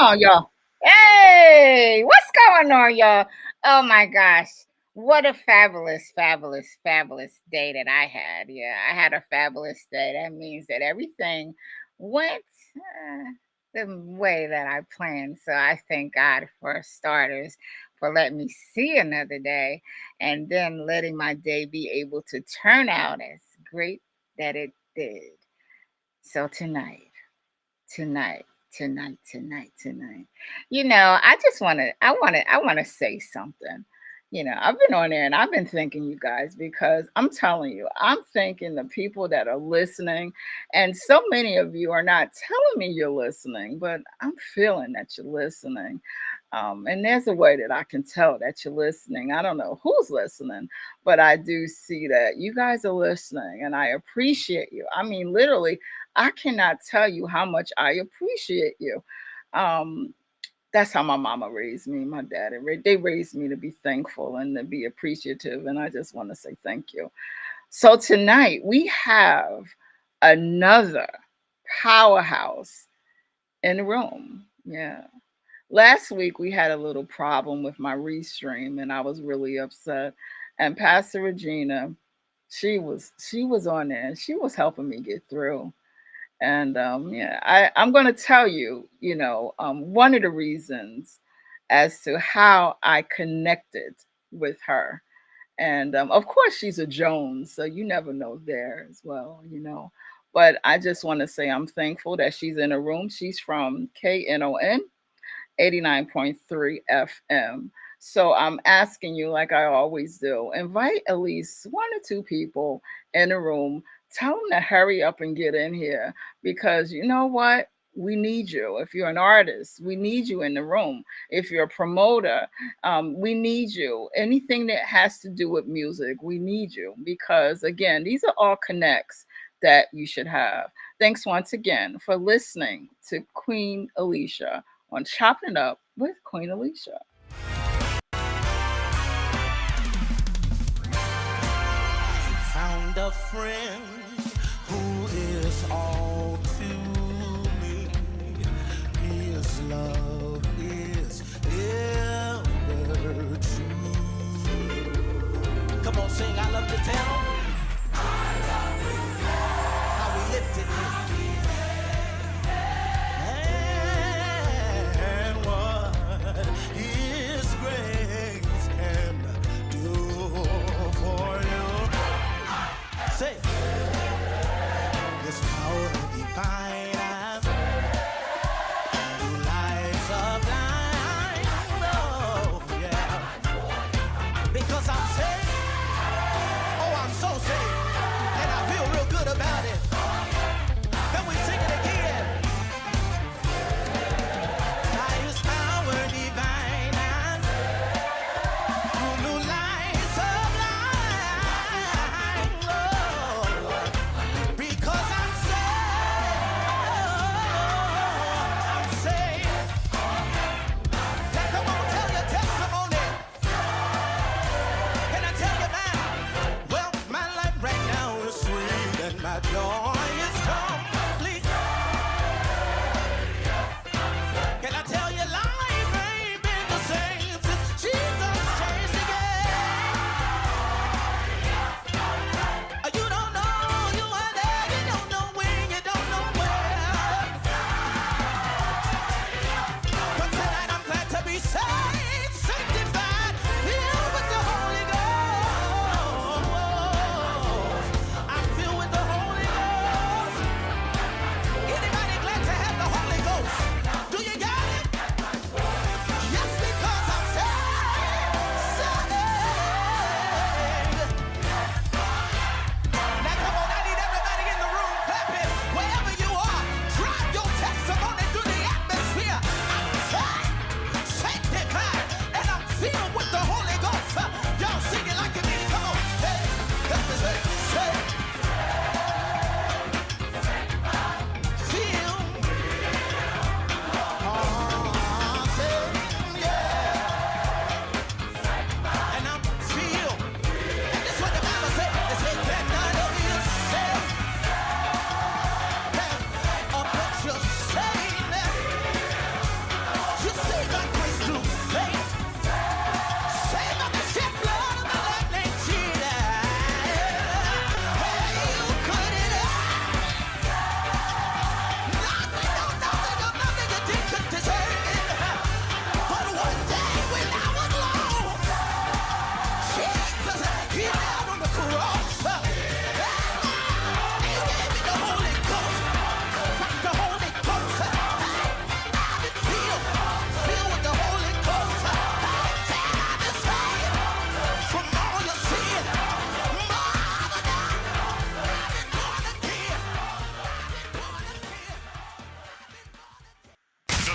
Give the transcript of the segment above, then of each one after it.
on, y'all? Hey, what's going on, y'all? Oh my gosh. What a fabulous, fabulous, fabulous day that I had. Yeah, I had a fabulous day. That means that everything went the way that I planned. So I thank God for starters for letting me see another day and then letting my day be able to turn out as great that it did. So tonight tonight. I just want to say something. I've been on there and I've been thanking you guys because I'm telling you, I'm thanking the people that are listening. And so many of you are not telling me you're listening, but I'm feeling that you're listening. And there's a way that I can tell that you're listening. I don't know who's listening, but I do see that you guys are listening and I appreciate you. I mean, literally, I cannot tell you how much I appreciate you. Um, that's how my mama raised me, my dad. They raised me to be thankful and to be appreciative. And I just want to say thank you. So tonight we have another powerhouse in the room. Yeah. Last week we had a little problem with my restream and I was really upset. And Pastor Regina, she was on there and she was helping me get through. And yeah, I'm going to tell you, one of the reasons as to how I connected with her. And of course, she's a Jones, so you never know there as well. But I just want to say I'm thankful that she's in a room. She's from KNON 89.3 FM. So I'm asking you, like I always do, invite at least one or two people in the room. Tell them to hurry up and get in here because you know what? We need you. If you're an artist, we need you in the room. If you're a promoter, we need you. Anything that has to do with music, we need you because, again, these are all connects that you should have. Thanks once again for listening to Queen Alisha on Chopping It Up with Queen Alisha. Found a friend who is all to me. His love is ever true. Come on, sing. I love to tell how we lifted me. And what His grace can do for you. Say, His power divine and lights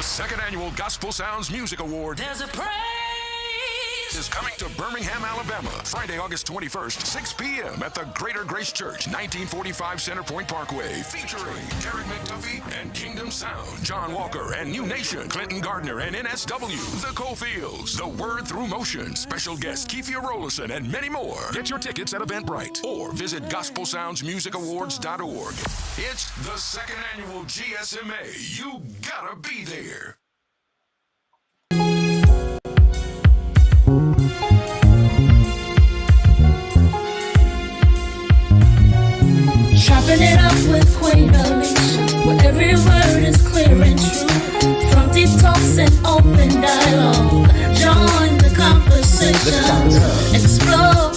second annual Gospel Sounds Music Award There's a praise. is coming to Birmingham, Alabama, Friday, August 21st, 6 p.m. at the Greater Grace Church, 1945 Centerpoint Parkway, featuring Derek McDuffie and Kingdom Sound, John Walker and New Nation, Clinton Gardner and NSW, The Cofields, The Word Through Motion, special guest Keithia Rolison, and many more. Get your tickets at Eventbrite or visit GospelSoundsMusicAwards.org. It's the second annual GSMA. You gotta be there. Chopping it up with Queen Alisha, where every word is clear and true. From deep talks and open dialogue, join the conversation. Explore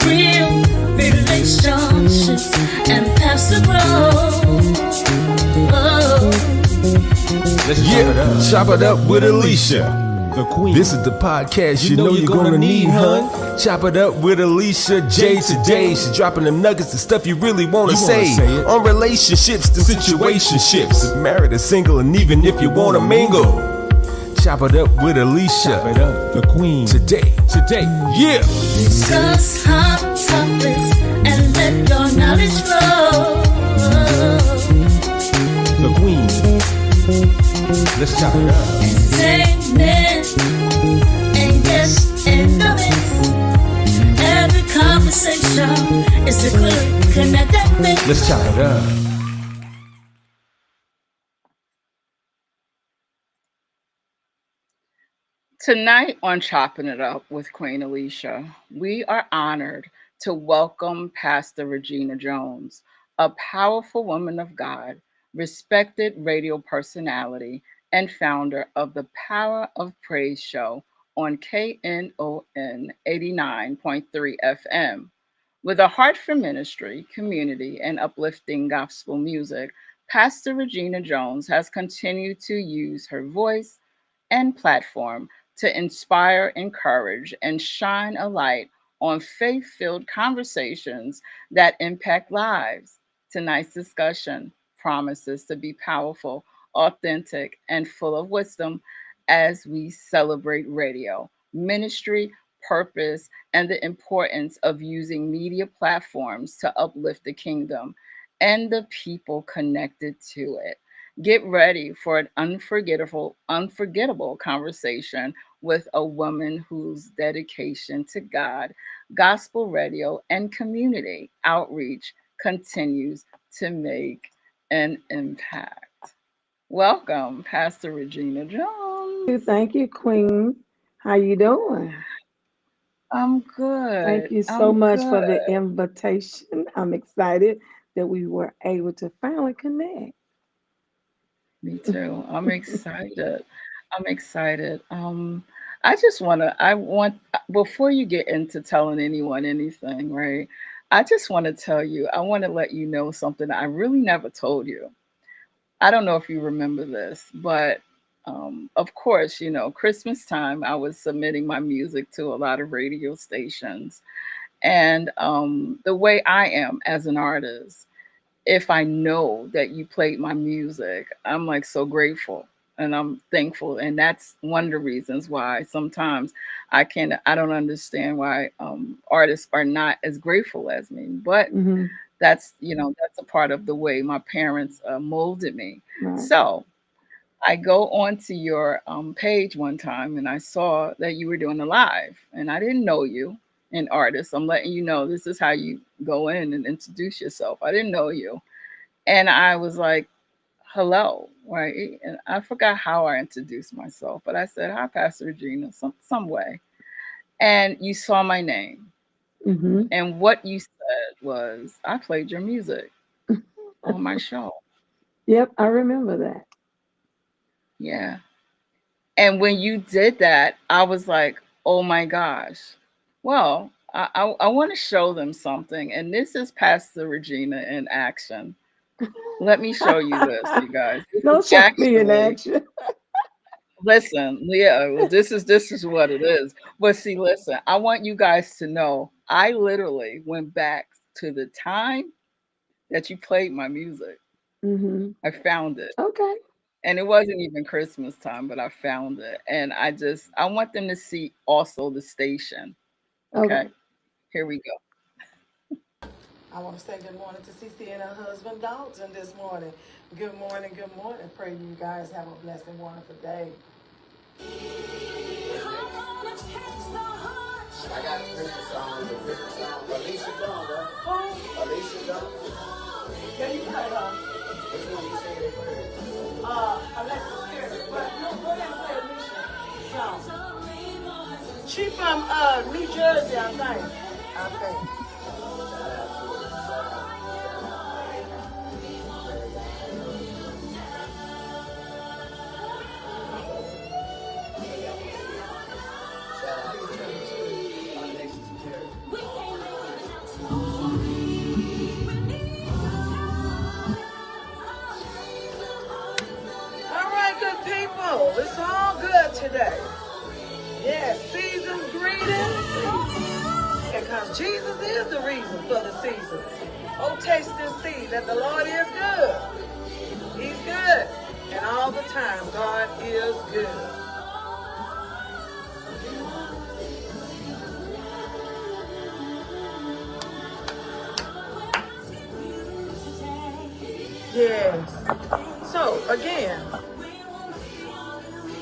real relationships and pass the growth. Chop it up with Alisha. The Queen. This is the podcast you know you're gonna need, hun. Chop it up with Alisha J today. She's dropping them nuggets, the stuff you really wanna say on relationships, the situationships, married or single, and even if you wanna mingle. Chop it up with Alisha. Chop it up, the Queen. Today. Yeah. Discuss hot topics and let your knowledge flow. The Queen. Let's chop it up. Entertainment and guests in the mix. Every conversation is a clear connected mix. Let's chop it up. Tonight on Chopping It Up with Queen Alisha, we are honored to welcome Pastor Regina Jones, a powerful woman of God, respected radio personality, and founder of the Power of Praise show on KNON 89.3 FM. With a heart for ministry, community, and uplifting gospel music, Pastor Regina Jones has continued to use her voice and platform to inspire, encourage, and shine a light on faith-filled conversations that impact lives. Tonight's discussion promises to be powerful, authentic, and full of wisdom as we celebrate radio, ministry, purpose, and the importance of using media platforms to uplift the kingdom and the people connected to it. Get ready for an unforgettable conversation with a woman whose dedication to God, gospel radio, and community outreach continues to make an impact. Welcome, Pastor Regina Jones. Thank you, Queen. How you doing? I'm good. Thank you so much for the invitation. I'm excited that we were able to finally connect. Me too. I'm excited. I want, before you get into telling anyone anything, right? I just want to tell you, I want to let you know something I really never told you. I don't know if you remember this, but of course, Christmas time, I was submitting my music to a lot of radio stations. And the way I am as an artist, if I know that you played my music, I'm like so grateful and I'm thankful. And that's one of the reasons why sometimes I don't understand why artists are not as grateful as me. But that's a part of the way my parents molded me. Right. So I go onto your page one time and I saw that you were doing a live, and I didn't know you, an artist. I'm letting you know this is how you go in and introduce yourself. I didn't know you. And I was like, hello, right? And I forgot how I introduced myself, but I said, hi, Pastor Regina, some way. And you saw my name. Mm-hmm. And what you said was, I played your music on my show. Yep, I remember that. Yeah. And when you did that, I was like, oh my gosh. Well, I want to show them something. And this is Pastor Regina in action. Let me show you this, you guys. Don't show me in action. Listen, well, this is what it is. But see, listen, I want you guys to know, I literally went back to the time that you played my music. Mm-hmm. I found it. Okay. And it wasn't even Christmas time, but I found it. And I want them to see also the station. Okay, Okay. here we go. I want to say good morning to Cece and her husband Dalton this morning. Good morning, good morning. Pray you guys have a blessed and wonderful day. I got a Christmas song, Alisha Jones, huh? Alisha Jones. Can you play her? Which one you singing it first? Alexis Perry. But no, go ahead and play Alicia song. She from New Jersey, I think. All right, good people. It's all good today. Yes, season greetings. Because Jesus is the reason for the season. Oh, taste and see that the Lord is good. He's good. And all the time, God is good. Yes. So, again,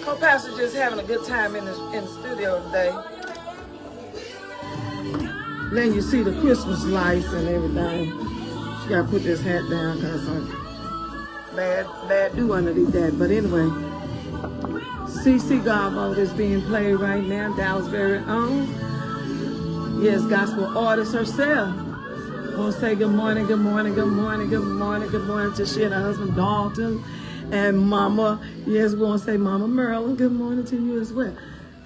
co-pastor just having a good time in the studio today. Then you see the Christmas lights and everything. She gotta put this hat down because I'm bad do underneath that. But anyway, CC Garbo is being played right now. Dallas' very own. Yes, gospel artist herself. Want to say good morning, good morning, good morning, good morning, good morning to she and her husband Dalton and Mama. Yes, we want to say Mama Merlin. Good morning to you as well.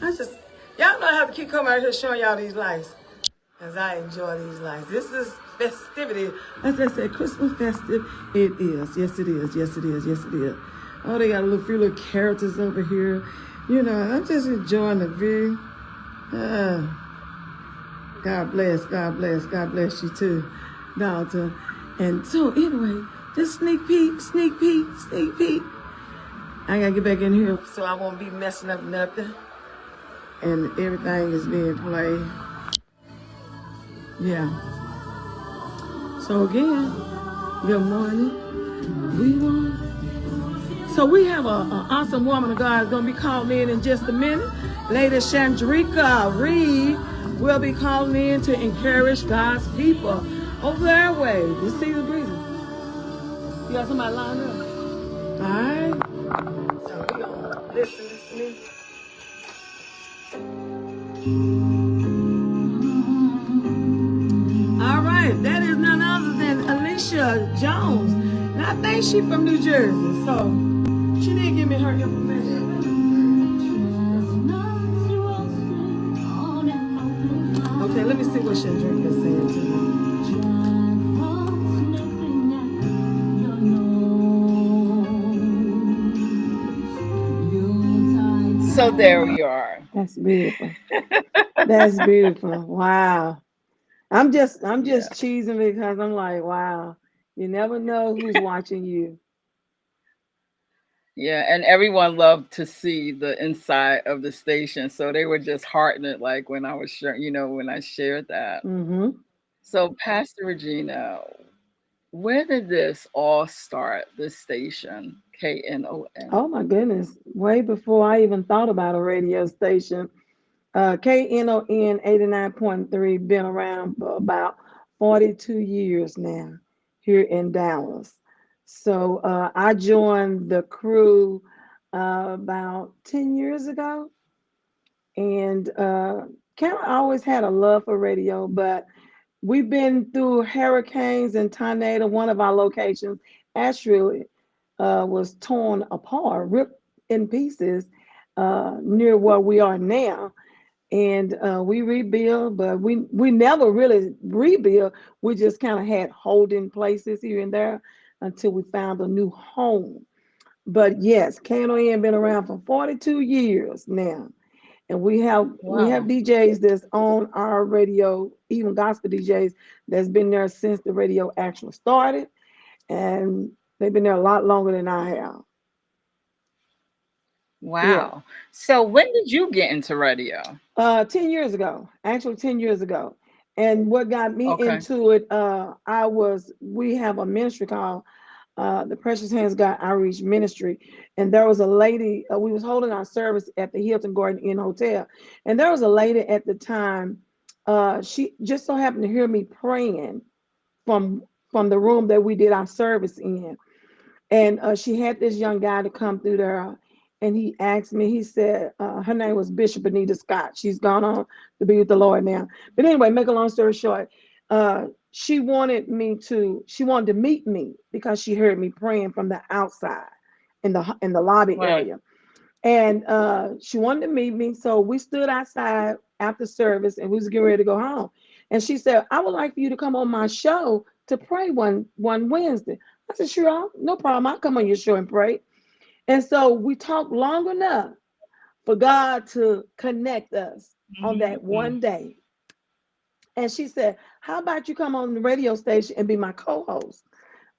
Y'all know I have to keep coming out here showing y'all these lights. Because I enjoy these lights. This is festivity. As I said, Christmas festive. It is. Yes, it is. Yes, it is. Yes, it is. Oh, they got a few little characters over here. You know, I'm just enjoying the view. God bless. God bless. God bless you too, Dalton. And so, anyway, just sneak peek, sneak peek, sneak peek. I got to get back in here so I won't be messing up nothing. And everything is being played. Yeah. So again, good morning. So we have an awesome woman of God going to be calling in just a minute. Lady Chandrika Reed will be calling in to encourage God's people over their way. You see the breathing? You got somebody lined up? All right. So we gonna listen to me. All right, that is none other than Alisha Jones. And I think she's from New Jersey, so she did give me her information. Okay, let me see what Chandrika is saying to me. So there we are. That's beautiful. That's beautiful. Wow. I'm just Yeah. cheesing because I'm like, wow. You never know who's watching you. Yeah, and everyone loved to see the inside of the station, so they were just heartening, like when I was when I shared that. Mm-hmm. So, Pastor Regina, where did this all start? This station, KNON. Oh my goodness. Way before I even thought about a radio station. KNON 89.3 been around for about 42 years now here in Dallas. So I joined the crew about 10 years ago, and kind of always had a love for radio, but we've been through hurricanes and tornado. One of our locations actually was torn apart, ripped in pieces near where we are now. And we rebuild, but we never really rebuild. We just kind of had holding places here and there until we found a new home. But yes, KNON been around for 42 years now. And we have Wow. DJs that's on our radio, even gospel DJs that's been there since the radio actually started, and they've been there a lot longer than I have. Yeah. Wow. So when did you get into radio? 10 years ago, actually 10 years ago. And what got me Okay. into it, we have a ministry called the Precious Hands God Outreach Ministry. And there was a lady, we was holding our service at the Hilton Garden Inn Hotel. And there was a lady at the time, she just so happened to hear me praying from from the room that we did our service in. And she had this young guy to come through there, and he asked me. He said her name was Bishop Anita Scott. She's gone on to be with the Lord now. But anyway, make a long story short, she wanted to meet me because she heard me praying from the outside in the lobby Right. area. And she wanted to meet me. So we stood outside after service and we was getting ready to go home. And she said, I would like for you to come on my show to pray one Wednesday. I said, sure, no problem. I'll come on your show and pray. And so we talked long enough for God to connect us on that Mm. one day. And she said, how about you come on the radio station and be my co-host?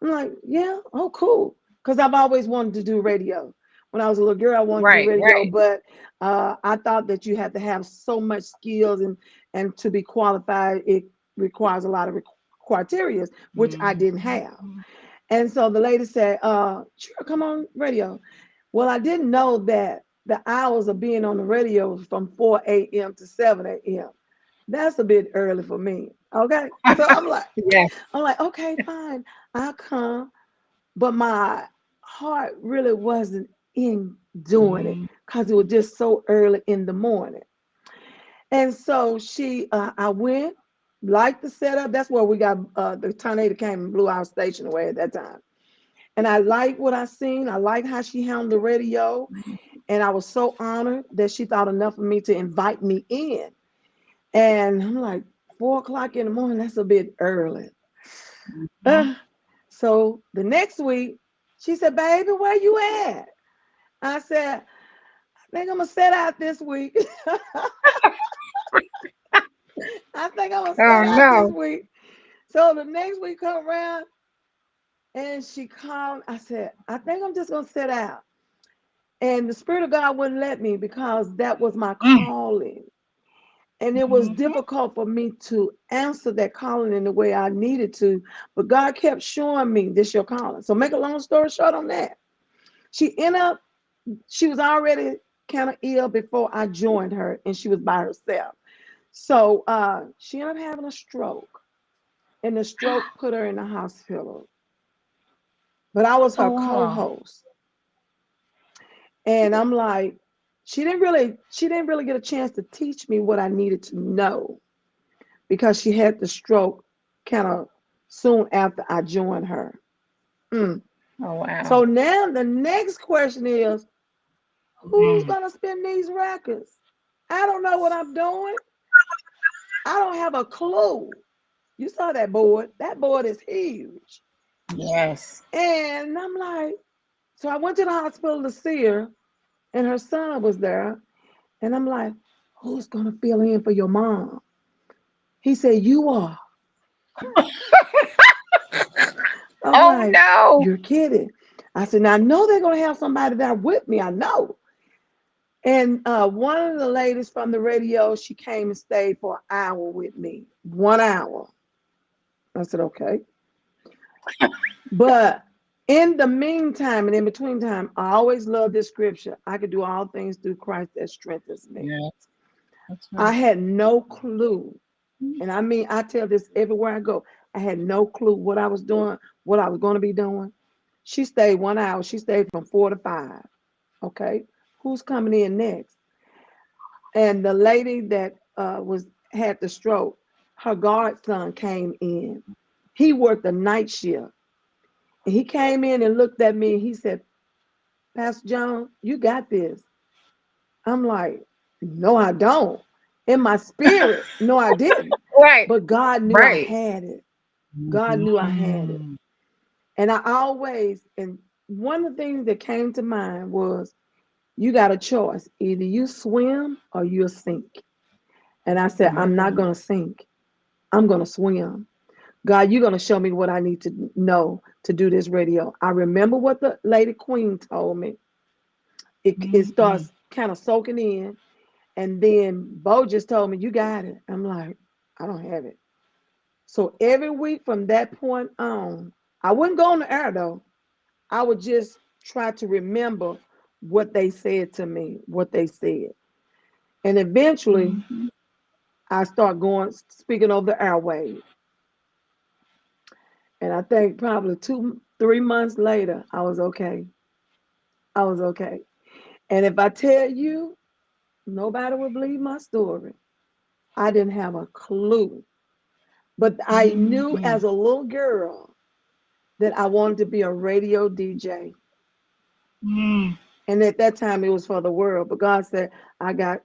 I'm like, yeah, oh, cool. Because I've always wanted to do radio. When I was a little girl, I wanted to do Right, radio, right. but I thought that you had to have so much skills and to be qualified, it requires a lot of criteria, which I didn't have. Mhm. And so the lady said, sure, come on radio. Well, I didn't know that the hours of being on the radio was from 4 a.m. to 7 a.m. That's a bit early for me. Okay. So Yes. I'm like, okay, fine. I'll come. But my heart really wasn't in doing it Mm. because it was just so early in the morning. And so I went, liked the setup. That's where we got the tornado came and blew our station away at that time. And I liked what I seen. I liked how she handled the radio. And I was so honored that she thought enough of me to invite me in. And I'm like, 4 o'clock in the morning, that's a bit early. Mhm. Uh, so the next week, she said, baby, where you at? I said, I think I'm gonna set out this week. I think I'm gonna Oh set out this no. week. So the next week come around and she called. I said, I think I'm just gonna set out. And the Spirit of God wouldn't let me because that was my Mm. calling. And it was Mhm. difficult for me to answer that calling in the way I needed to. But God kept showing me this your calling. So make a long story short on that. She ended up, she was already kind of ill before I joined her, and she was by herself. So she ended up having a stroke, and the stroke put her in the hospital. But I was Oh her wow. co-host, and I'm like, she didn't really get a chance to teach me what I needed to know because she had the stroke kind of soon after I joined her. Mm. Oh wow. So now the next question is, who's Mm. gonna spin these records? I don't know what I'm doing. I don't have a clue. You saw that board. That board is huge. Yes. And I'm like, so I went to the hospital to see her, and her son was there. And I'm like, who's going to fill in for your mom? He said, you are. I'm Oh like, no. you're kidding. I said, now I know they're going to have somebody there with me. I know. And one of the ladies from the radio, she came and stayed for an hour with me. 1 hour. I said, okay. But in the meantime and in between time, I always love this scripture. I could do all things through Christ that strengthens me. Yes. That's I right. had no clue. And I mean, I tell this everywhere I go. I had no clue what I was doing, what I was going to be doing. She stayed 1 hour. She stayed from 4 to 5. Okay. Who's coming in next? And the lady that was had the stroke, her godson came in. He worked the night shift. And he came in and looked at me and he said, Pastor John, you got this. I'm like, no, I don't. In my spirit, no, I didn't. Right. But God knew I Right. had it. God knew I had it. Mhm. And and one of the things that came to mind was, you got a choice. Either you swim or you'll sink. And I said, My I'm not God. going to sink. I'm going to swim. God, you're going to show me what I need to know to do this radio. I remember what the lady Queen told me. it starts kind of soaking in. And then Bo just told me, you got it. I'm like, I don't have it. So every week from that point on, I wouldn't go on the air though. I would just try to remember what they said to me, what they said. And eventually I start going speaking over the airway. And I think probably 3 months later, I was okay. I was okay. And if I tell you, nobody would believe my story. I didn't have a clue. But I knew as a little girl that I wanted to be a radio DJ. And at that time it was for the world. But God said, I got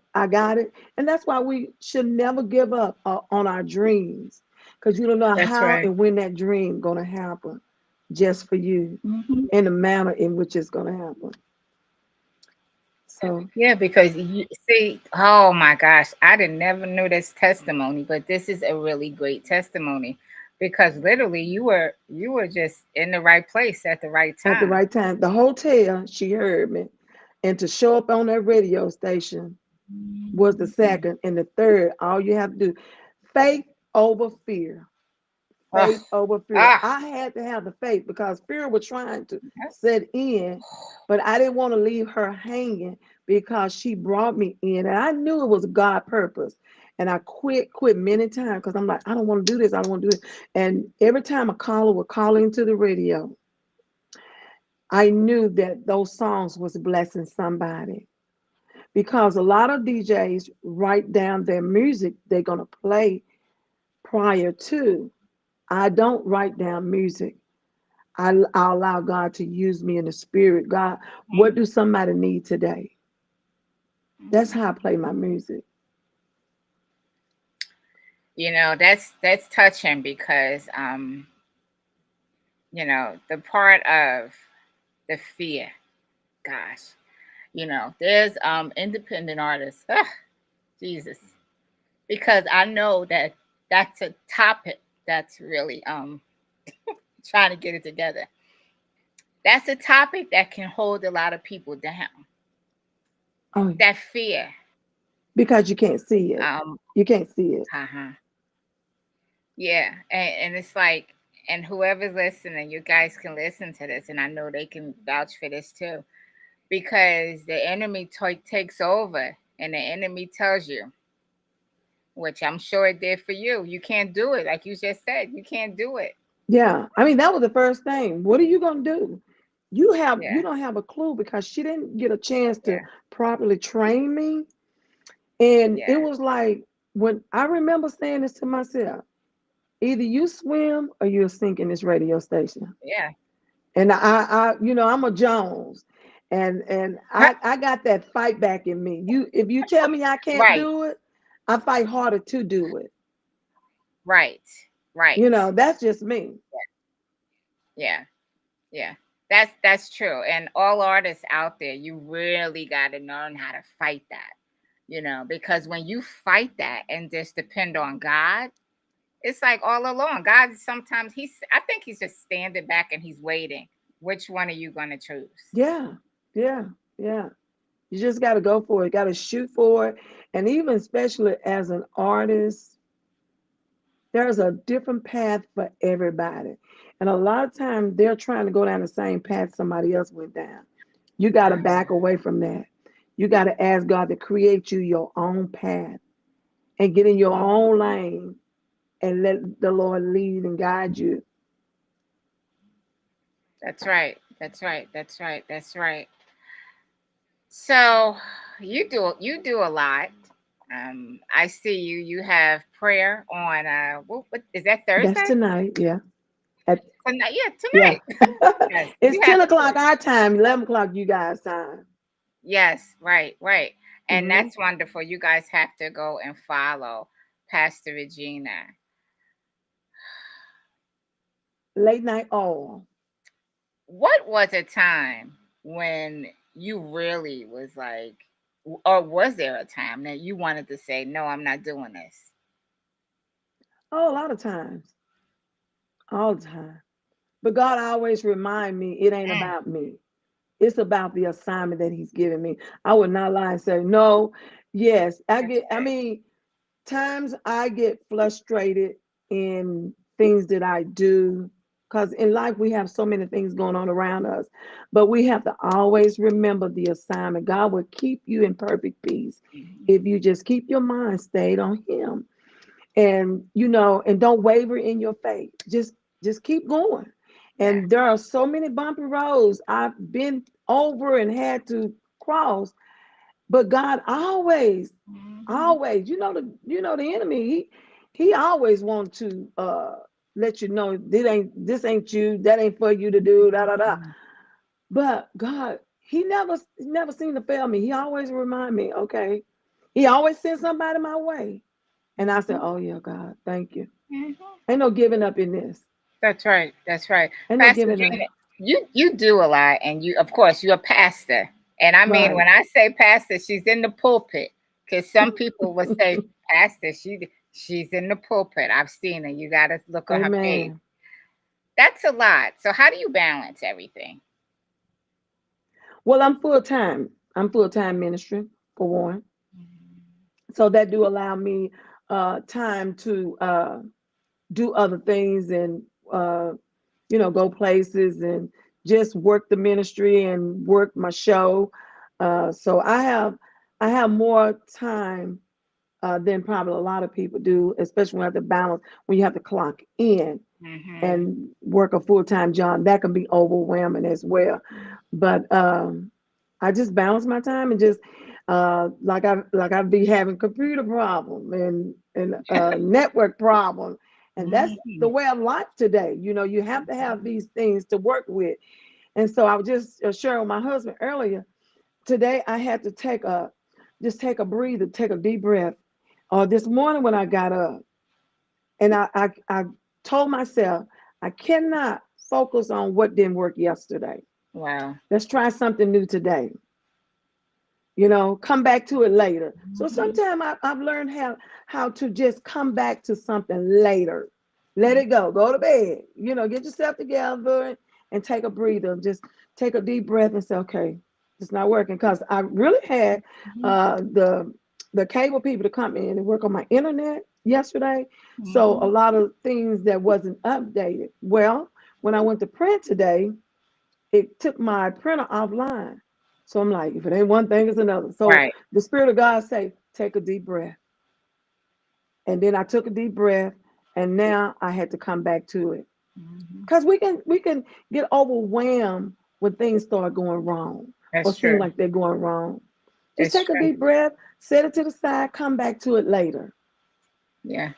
it. And that's why we should never give up on our dreams. Because you don't know That's how right. and when that dream gonna happen just for you in the manner in which it's gonna happen. So Yeah, because you see, oh my gosh, I didn't never knew this testimony, but this is a really great testimony because literally you were just in the right place at the right at the time. right time, the hotel, she heard me. And to show up on that radio station was the second. And the third, all you have to do, faith over fear. Ugh. Faith over fear. Ah, I had to have the faith because fear was trying to set in, but I didn't want to leave her hanging because she brought me in. And I knew it was God purpose. And I quit many times because I'm like, I don't want to do this. I don't want to do it. And every time a caller would call into the radio, I knew that those songs was blessing somebody because a lot of DJs write down their music they're going to play prior to. I don't write down music. I allow God to use me in the spirit. God, what do somebody need today? That's how I play my music. that's touching because the part of the fear, gosh, there's independent artists. Jesus, because I know that that's a topic that's really trying to get it together. That's a topic that can hold a lot of people down. Oh, That fear. because you can't see it. Um, You can't see it. uh-huh. Yeah, and it's like, and whoever's listening, you guys can listen to this, and I know they can vouch for this too, because the enemy takes over, and the enemy tells you, which I'm sure it did for you. You can't do it, like you just said. You can't do it. Yeah. I mean, that was the first thing. What are you gonna do? You Yeah, don't have a clue because she didn't get a chance to yeah, properly train me. And it yeah, was like when I remember saying this to myself, either you swim or you'll sink in this radio station. yeah. And I'm a Jones. And I got that fight back in me. If you tell me I can't Right, do it, I fight harder to do it. right, right. That's just me. Yeah, yeah. That's true. And all artists out there, you really got to learn how to fight that. Because when you fight that and just depend on God, it's like all along. God sometimes I think he's just standing back and he's waiting. Which one are you going to choose? Yeah, yeah, yeah. You just got to go for it. Got to shoot for it. And even especially as an artist, there's a different path for everybody. And a lot of times they're trying to go down the same path somebody else went down. You got to back away from that. You got to ask God to create you your own path and get in your own lane and let the Lord lead and guide you. That's right. That's right. That's right. That's right. So you do a lot. I see you. You have prayer on. What is that That's Thursday? tonight. Yeah. At, Tonight? Yeah, yeah. tonight. Yes, It's you 10 have o'clock prayer. our time, 11 o'clock you guys' time. Yes, right, right. And Hmm. that's wonderful. You guys have to go and follow Pastor Regina. Late night all. What was a time when you really was like, or was there a time that you wanted to say, no, I'm not doing this? Oh, a lot of times. All the time. But God always remind me it ain't Mm, about me. It's about the assignment that he's given me. I would not lie and say no. Yes, I mean, times I get frustrated in things that I do, because in life we have so many things going on around us, but we have to always remember the assignment. God will keep you in perfect peace if you just keep your mind stayed on him, and and don't waver in your faith. Just keep going. Yeah. And there are so many bumpy roads I've been over and had to cross, but God always, Mhm. always, the enemy, he always wants to let you know this ain't you, that ain't for you to do, da da da. But God, he never seemed to fail me. He always remind me, okay. He always sends somebody my way. And I said, oh yeah, God, thank you. Mhm. Ain't no giving up in this. That's right. That's right. Ain't no Pastor giving up. Regina, you do a lot, and you, of course, you're a pastor. And I mean, Right. when I say pastor, she's in the pulpit. Because some people would say, Pastor, she's in the pulpit. I've seen her. You got to look on her page. Amen. That's a lot. So how do you balance everything? Well, I'm full time. I'm full time ministry for one. So that do allow me time to do other things, and uh, go places and just work the ministry and work my show. So I have more time than probably a lot of people do, especially when you have to balance, when you have to clock in Hmm. and work a full-time job. That can be overwhelming as well. But I just balance my time, and just like I be having computer problem and network problem, and that's the Hmm. way of life today. You have to have these things to work with. And so I was just sharing with my husband earlier. Today I had to take a breather, take a deep breath. This morning when I got up, and I told myself I cannot focus on what didn't work yesterday. Wow. Let's try something new today. Come back to it later. So Hmm. sometimes I've learned how to just come back to something later. Let it go. Go to bed. Get yourself together and take a breather. Just take a deep breath and say, okay, it's not working. Because I really had the cable people to come in and work on my internet yesterday. So a Hmm. lot of things that wasn't updated. Well, when I went to print today, it took my printer offline. So I'm like, if it ain't one thing, it's another. So Right. the Spirit of God say, take a deep breath. And then I took a deep breath, and now I had to come back to it. Hmm. Because we can get overwhelmed when things start going wrong or That's seem true. like they're going wrong. Just It's take a true. deep breath, set it to the side, come back to it later. Yeah.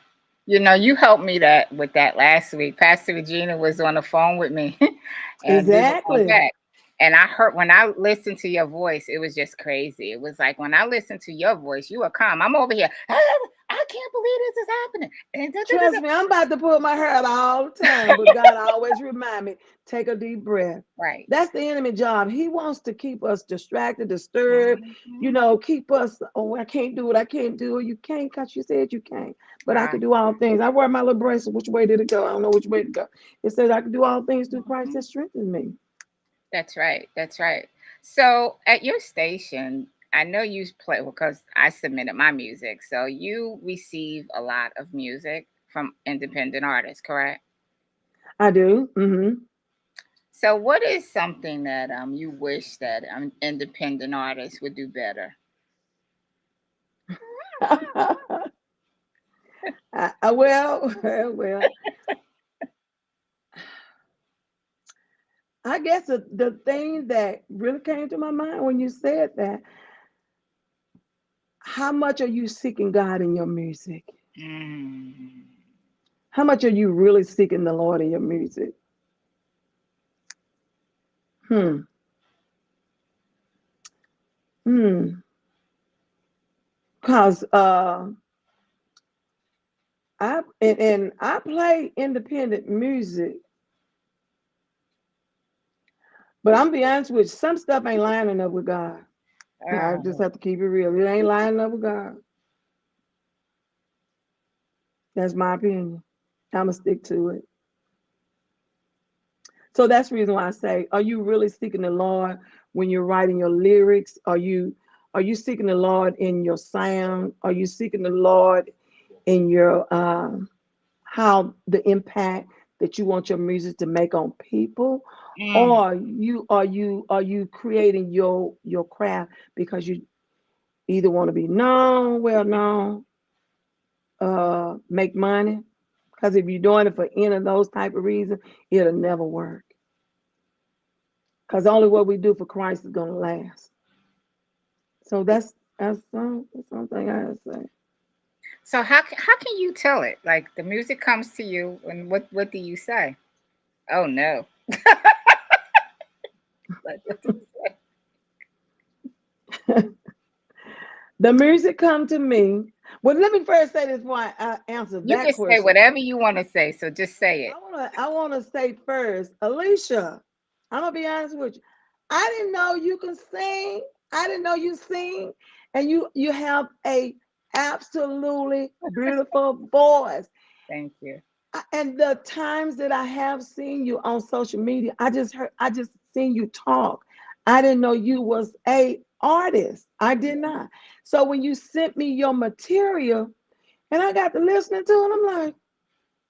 You helped me that with that last week. Pastor Regina was on the phone with me and we were going Exactly. back. And I heard when I listened to your voice, it was just crazy. It was like when I listened to your voice, you were calm. I'm over here. I can't believe this is happening. And da, da, da, da. Trust me, I'm about to pull my hair out all the time, but God always remind me, take a deep breath. Right. That's the enemy job. He wants to keep us distracted, disturbed, Mhm. keep us, oh, I can't do it, I can't do it. You can't because you said you can't. But I Wow. can do all things. I wear my little bracelet. Which way did it go? I don't know which way to go. It says I can do all things through Christ Mhm. that strengthens me. That's right. That's right. So at your station, I know you play because I submitted my music. So you receive a lot of music from independent artists, correct? I do. So what is something that you wish that independent artists would do better? Well, well, I guess the thing that really came to my mind when you said that, how much are you seeking God in your music? Mm. How much are you really seeking the Lord in your music? Hmm. Hmm. Because and I play independent music, but I'm be honest with you, some stuff ain't lining up with God. I just Oh, have to keep it real. It ain't lining up with God. That's my opinion. I'ma stick to it. So that's the reason why I say, are you really seeking the Lord when you're writing your lyrics? Are you seeking the Lord in your sound? Are you seeking the Lord in your how the impact that you want your music to make on people? Mm, Or are you creating your craft because you either want to be known, well known, make money? Because if you're doing it for any of those type of reasons, it'll never work. Because only what we do for Christ is gonna last. So that's something I have to say. so how can you tell it? Like the music comes to you, and what do you say? Oh no, like what do you say? The music come to me. Well, let me first say this before I answer You that can say question. whatever you want to say, so just say it. I wanna say first, Alicia, I'm gonna be honest with you. I didn't know you can sing. I didn't know you sing, and you have a absolutely beautiful voice. Thank you. And the times that I have seen you on social media, I just seen you talk. I didn't know you was a artist. I did not. So when you sent me your material and I got to listening to it, I'm like,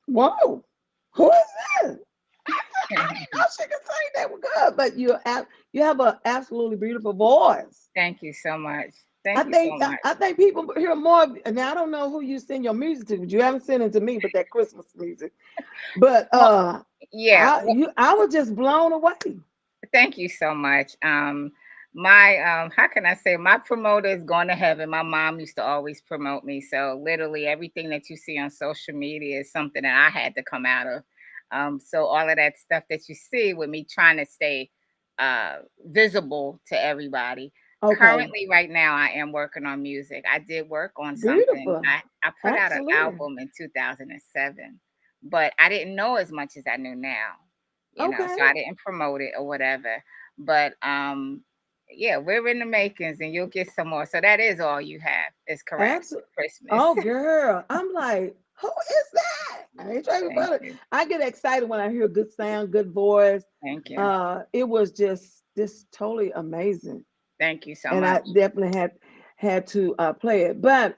whoa, who is this? I didn't know she could sing that good, but you have an absolutely beautiful voice. Thank you so much. I Thank you so think I much. I think people hear more. Now I don't know who you send your music to, but you haven't sent it to me. But that Christmas music. But Well, yeah. I was just blown away. Thank you so much. My how can I say, my promoter is going to heaven. My mom used to always promote me. So literally everything that you see on social media is something that I had to come out of. So all of that stuff that you see with me trying to stay visible to everybody. Okay, Currently, right now, I am working on music. I did work on something. beautiful, I put out an absolutely. album in 2007, but I didn't know as much as I knew now, so Okay, I didn't promote it or whatever. But yeah, we're in the makings and you'll get some more. So that is all you have, is correct, absolutely. for Christmas. Oh, girl, I'm like, who is that? I ain't trying to be Thank funny. you. I get excited when I hear good sound, good voice. Thank you. It was just totally amazing, Thank you so and I much. definitely had to play it. But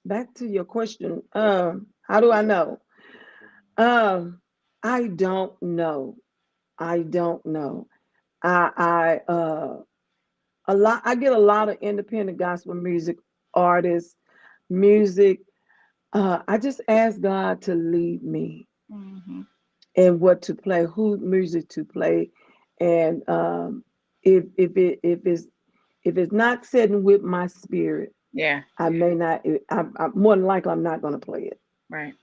back to your question, how do I know? Um, I don't know. I don't know. I get a lot of independent gospel music artists, music. I just ask God to lead me Hmm. and what to play, who music to play, and if it's not sitting with my spirit, Yeah, I may not. I more than likely I'm not going to play it. right.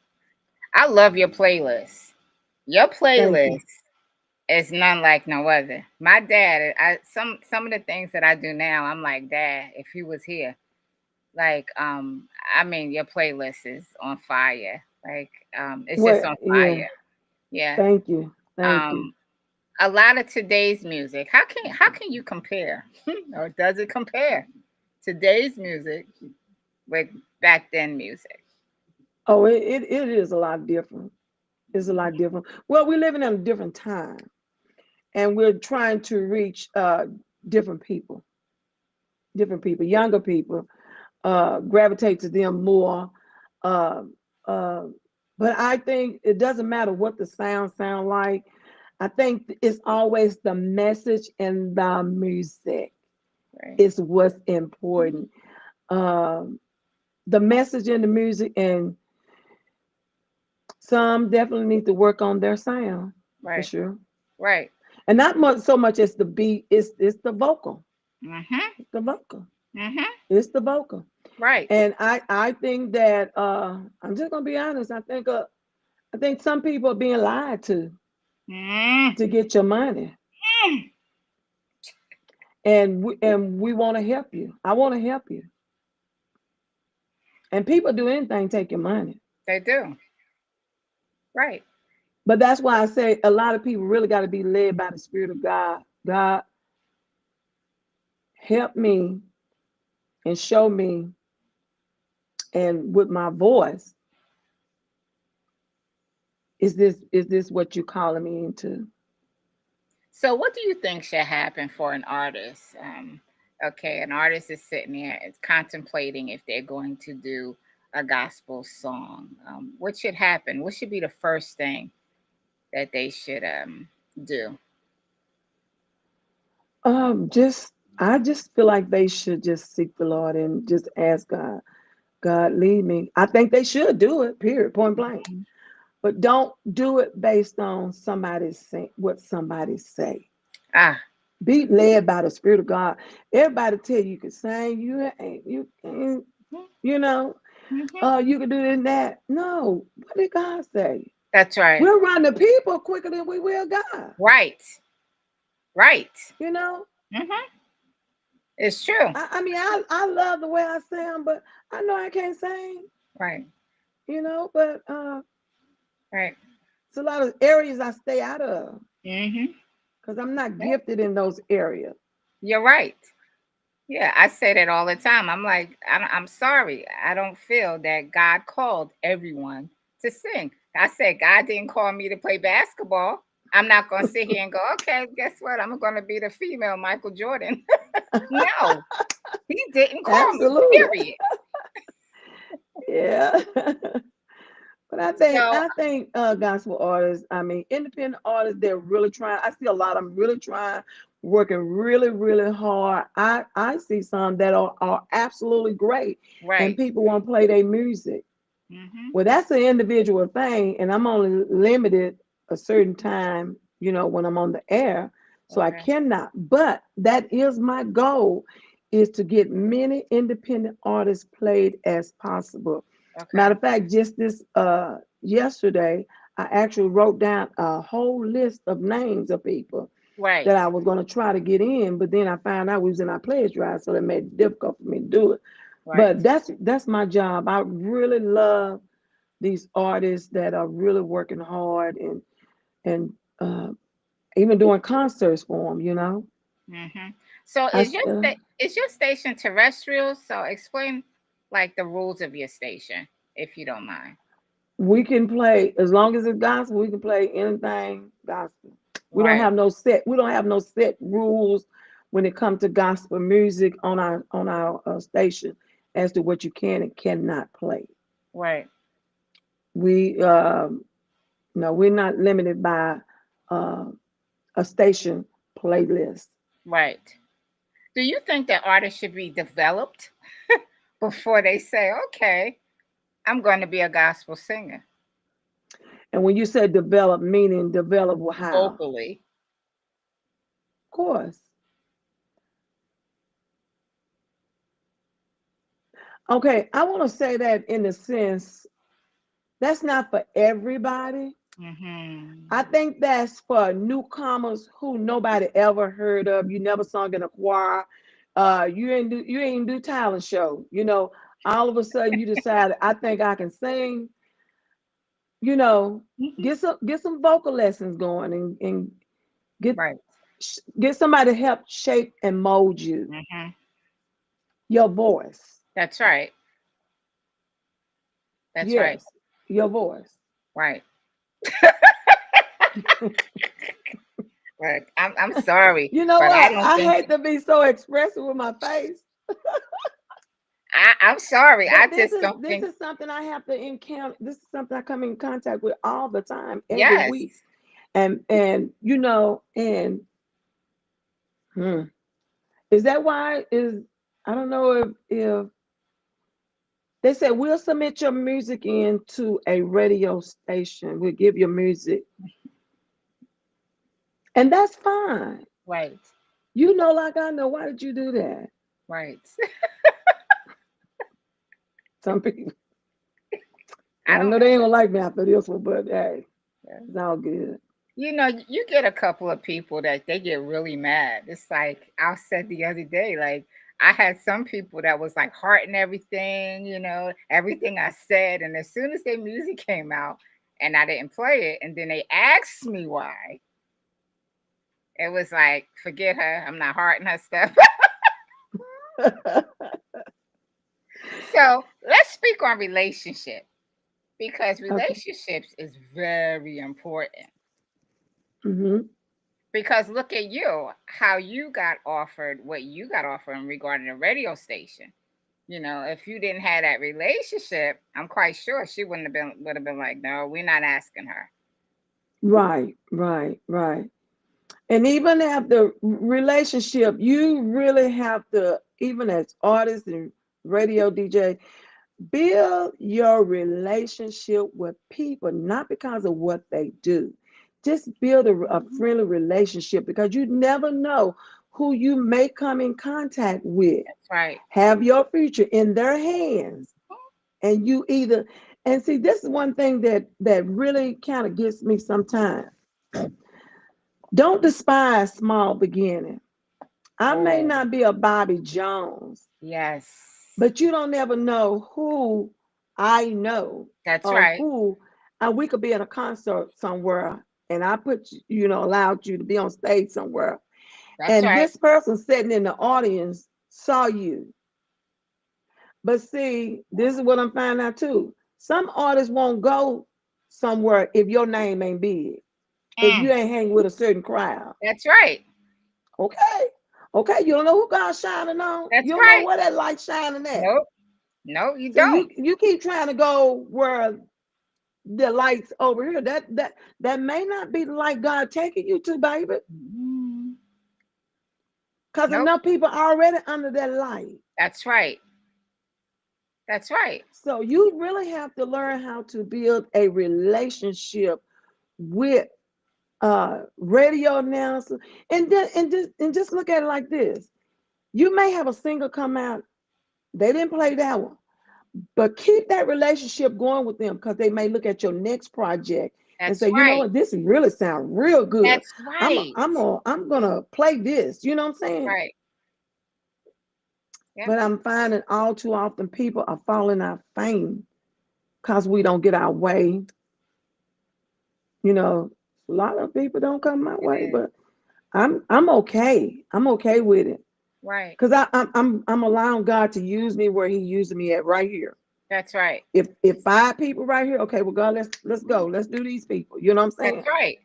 I love your playlist. Your Thank you. playlist is none like no other. My dad, some of the things that I do now, I'm like, Dad, if he was here. Like, I mean, your playlist is on fire. Like, it's just Well, on yeah. fire. Yeah. Thank you. Thank you. Um, a lot of today's music. How can you compare, or does it compare today's music with back then music? Oh, it is a lot different. It's a lot different. Well, we're living in a different time, and we're trying to reach different people, younger people, gravitate to them more. Uh, uh, but I think it doesn't matter what the sound like. I think it's always the message and the music Right. is what's important. Um, the message and the music, and some definitely need to work on their sound for Right. sure. Right. And not much so much as the beat, it's the vocal. Mhm. It's the vocal. Mhm. It's the vocal. Right. And I think that I'm just gonna be honest. I think some people are being lied Mm. to get your money. Mm. And we want to help you. I want to help you. And people do anything, take your money. They do. Right. But that's why I say a lot of people really got to be led by the Spirit of God. God, help me and show me, and with my voice, is this what you're calling me into? So, what do you think should happen for an artist? Okay, an artist is sitting there is contemplating if they're going to do a gospel song. What should happen? What should be the first thing that they should do? Just I just feel like they should just seek the Lord and just ask God, God lead me. I think they should do it, period, point blank. Mhm. But don't do it based on what somebody say. Ah, Be led by the Spirit of God. Everybody tell you can sing, mhm, you know, mhm. you can do this and that. No, what did God say? That's right. We'll run the people quicker than we will God. Right, right. You know, Hmm. It's true. I mean, I love the way I sound, but I know I can't sing, Right, but right. it's a lot of areas I stay out of Hmm. because I'm not Yeah, gifted in those areas. you're right. Yeah, I say that all the time. I'm like, I'm sorry. I don't feel that God called everyone to sing. I said, God didn't call me to play basketball. I'm not going to sit here and go, okay, guess what? I'm going to be the female Michael Jordan. No, he didn't call me, Absolutely. period. Yeah. But So, I think gospel artists, I mean independent artists, they're really trying. I see a lot of them really trying, working really, really hard. I see some that are absolutely great and right. people want to play their music. Hmm. Well, that's an individual thing, and I'm only limited a certain time, when I'm on the air. So I Okay. cannot. But that is my goal, is to get many independent artists played as possible. Matter Okay. of fact, just this yesterday, I actually wrote down a whole list of names of people that Right. I was going to try to get in, but then I found out we was in our pledge drive, so that made it difficult for me to do it. Right. But that's my job. I really love these artists that are really working hard and even doing concerts for them. Hmm. So, I still is your station terrestrial? So, explain like the rules of your station, if you don't mind. We can play as long as it's gospel. We can play anything gospel. Right. We don't have no set rules when it comes to gospel music on our station as to what you can and cannot play. Right. We no, we're not limited by uh, a station playlist. Right. Do you think that artists should be developed before they say, okay, I'm going to be a gospel singer And when you say develop, meaning develop how? vocally? Of course. Okay, I want to say that in the sense that's not for everybody. Hmm. I think that's for newcomers who nobody ever heard of. You never sung in a choir. You ain't do talent show. All of a sudden you decide I think I can sing. You know, Hmm. get some vocal lessons going and get Right. get somebody to help shape and mold Hmm. your voice. That's right. That's right. Yes, your voice. Right. Right. I'm sorry, You know but I what? don't I think hate to be so expressive with my face, I'm sorry. I but this just is don't this think. is something I have to encounter. This is something I come in contact with all the time, every Yes. week. And hmm, is that why is I don't know if they said we'll submit your music into a radio station. We'll give your music, and that's fine. Right. Like I know. Why did you do that? Right. Some people, I I don't know they ain't gonna like me after this one, but hey, know. it's all good. You get a couple of people that they get really mad. It's like I said the other day, like I had some people that was like hearting everything, everything I said, and as soon as their music came out and I didn't play it, and then they asked me why, it was like, forget her, I'm not hearting her stuff. So let's speak on relationship because Okay. relationships is very important Hmm. Because look at you, how you got offered what you got offered regarding a radio station. You know, if you didn't have that relationship, I'm quite sure she wouldn't have been would have been like, no, we're not asking her. Right, right, right. And even after relationship, you really have to, even as artists and radio DJ, build your relationship with people, not because of what they do. Just build a friendly relationship because you never know who you may come in contact with. That's right. Have your future in their hands. And you either, and see, this is one thing that really kind of gets me sometimes. Don't despise small beginning. I may Oh, not be a Bobby Jones, yes. but you don't ever know who I know That's or right. who we could be at a concert somewhere and I put allowed you to be on stage somewhere. That's And right. this person sitting in the audience saw you. But see, this is what I'm finding out too. Some artists won't go somewhere if your name ain't big, if you Mm, ain't hanging with a certain crowd. that's right. Okay. Okay, you don't know who God's shining on. That's You don't know right. where that light shining at. Nope. No, you See, don't. you keep trying to go where the lights over here. That may not be the light God taking you to, baby. Mm, Because nope. enough people are already under that light. That's right. That's right. So you really have to learn how to build a relationship with radio announcers. And just look at it like this. You may have a single come out, they didn't play that one. But keep that relationship going with them because they may look at your next project and That's say, you know right. what, this really sounds real good. That's I'm right. I'm gonna play this. You know what I'm saying? Right. Yep. But I'm finding all too often people are falling out fame because we don't get our way. You know, a lot of people don't come my It way, is. but I'm okay. I'm okay with it Right. because I'm allowing God to use me where He using me at right here. That's right. If five people right here, okay, well, God, let's go. Let's do these people. You know what I'm That's saying? right.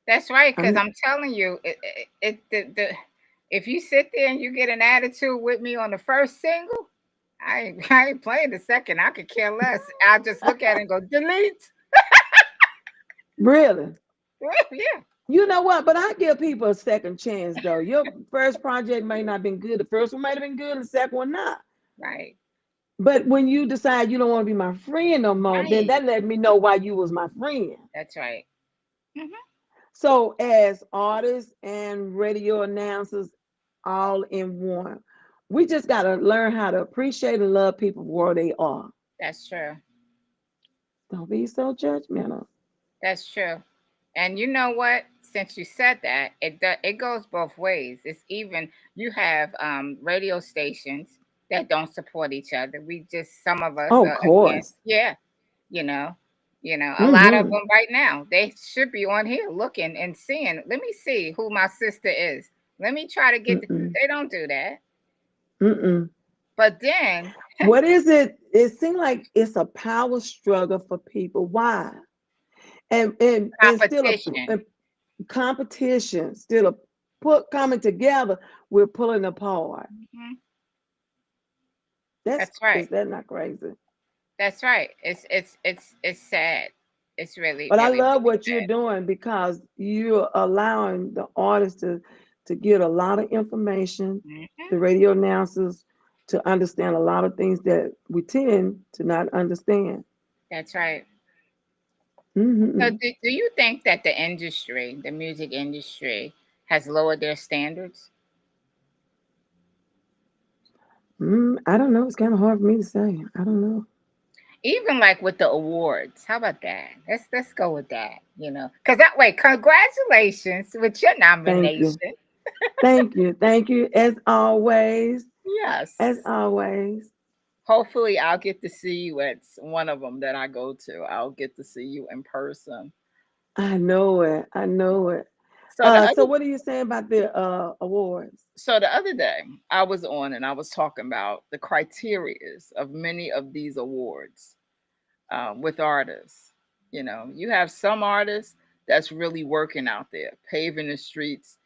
That's right. Because I'm I'm telling you, if you sit there and you get an attitude with me on the first single, I ain't playing the second. I could care less. I'll just look at it and go delete. really. Yeah. You know what? But I give people a second chance though. Your first project may not have been good. The first one might have been good, and the second one not. Right. But when you decide you don't want to be my friend no more, then Right. that let me know why you was my friend. That's right. Hmm. So as artists and radio announcers all in one, we just gotta learn how to appreciate and love people where they are. That's true. Don't be so judgmental. That's true. And you know what? Since you said that, it goes both ways. It's even you have radio stations that don't support each other. We just some of us Oh, of are against. course. Yeah, you know, a lot of Mm-hmm. them right now. They should be on here looking and seeing. Let me see who my sister is. Let me try to get. Mm-mm. They don't do that. Mm-mm. But then What is it? It seems like it's a power struggle for people. Why? And still competition. a competition, still a put coming together, we're pulling apart. Mhm. That's That's right. is that not crazy? That's right. It's sad. It's really But I really love really what you're sad. doing because you're allowing the artists to get a lot of information, Mhm. the radio announcers to understand a lot of things that we tend to not understand. That's right. So, Hmm. do you think that the music industry, has lowered their standards? I don't know. It's kind of hard for me to say. I don't know. Even like with the awards, how about that? Let's go with that. Because that way, congratulations with your Thank you. nomination. Thank you. Thank you. As always. As Yes. always. Hopefully, I'll get to see you at one of them that I go to. I'll get to see you in person. I know it. I know it. So the So other what are you saying about the awards? So the other day, I was on and I was talking about the criterias of many of these awards with artists. You have some artists that's really working out there, paving the streets.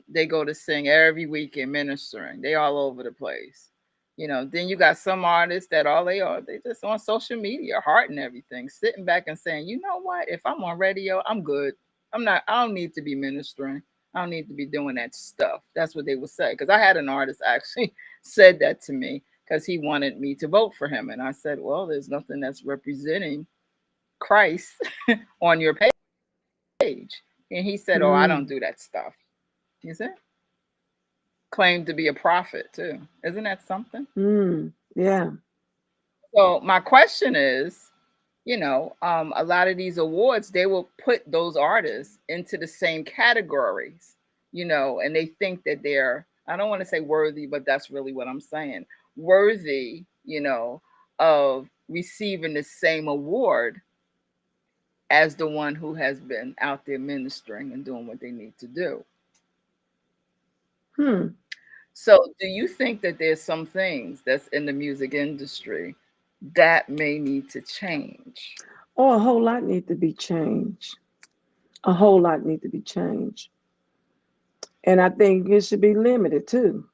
They go to sing every weekend, ministering. They all over the place. Then you got some artists that all they are, they just on social media, heart and everything, sitting back and saying, you know what? If I'm on radio, I'm good. I don't need to be ministering. I don't need to be doing that stuff. That's what they would say. Because I had an artist actually said that to me because he wanted me to vote for him. And I said, well, there's nothing that's representing Christ on your page. And he said, oh, I don't Mm, do that stuff. You see? Claimed to be a prophet too. Isn't that something? yeah. So my question is, a lot of these awards, they will put those artists into the same categories, and they think that they're, I don't want to say worthy, but that's really what I'm saying. Worthy, of receiving the same award as the one who has been out there ministering and doing what they need to do. Hmm. So, do you think that there's some things that's in the music industry that may need to change? Oh, a whole lot need to be changed. A whole lot need to be changed. And I think it should be limited too.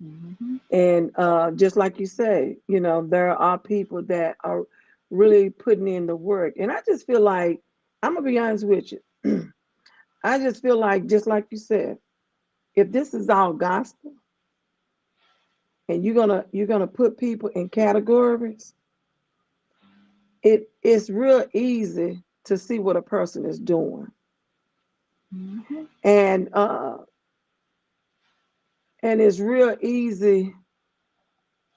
Hmm. And just like you say, there are people that are really putting in the work. And I just feel like, I'm gonna be honest with you. I just feel like, just like you said, if this is all gospel and you're gonna put people in categories, it's real easy to see what a person is doing. Hmm. And it's real easy.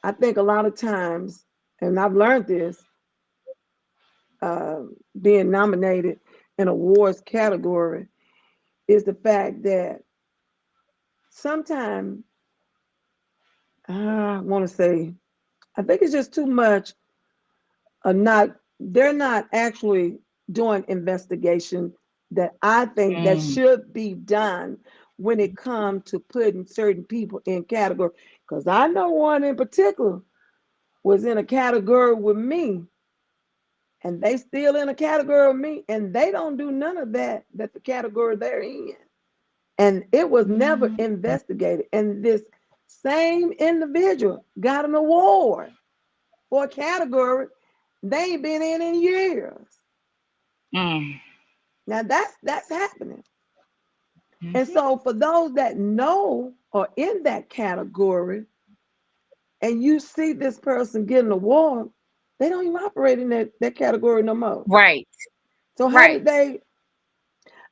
I think a lot of times, and I've learned this, uh, being nominated in awards category, is the fact that sometimes I want to say, I think it's just too much. Not They're not actually doing investigation that I think that Mm. should be done when it comes to putting certain people in category. Because I know one in particular was in a category with me, and they still in a category with me, and they don't do none of that the category they're in. And it was never Mm. investigated. And this same individual got an award for a category they ain't been in years. Mm. Now that's happening. And Mhm. so for those that know or in that category, and you see this person get an award, they don't even operate in that category no more. Right, So how did right. they?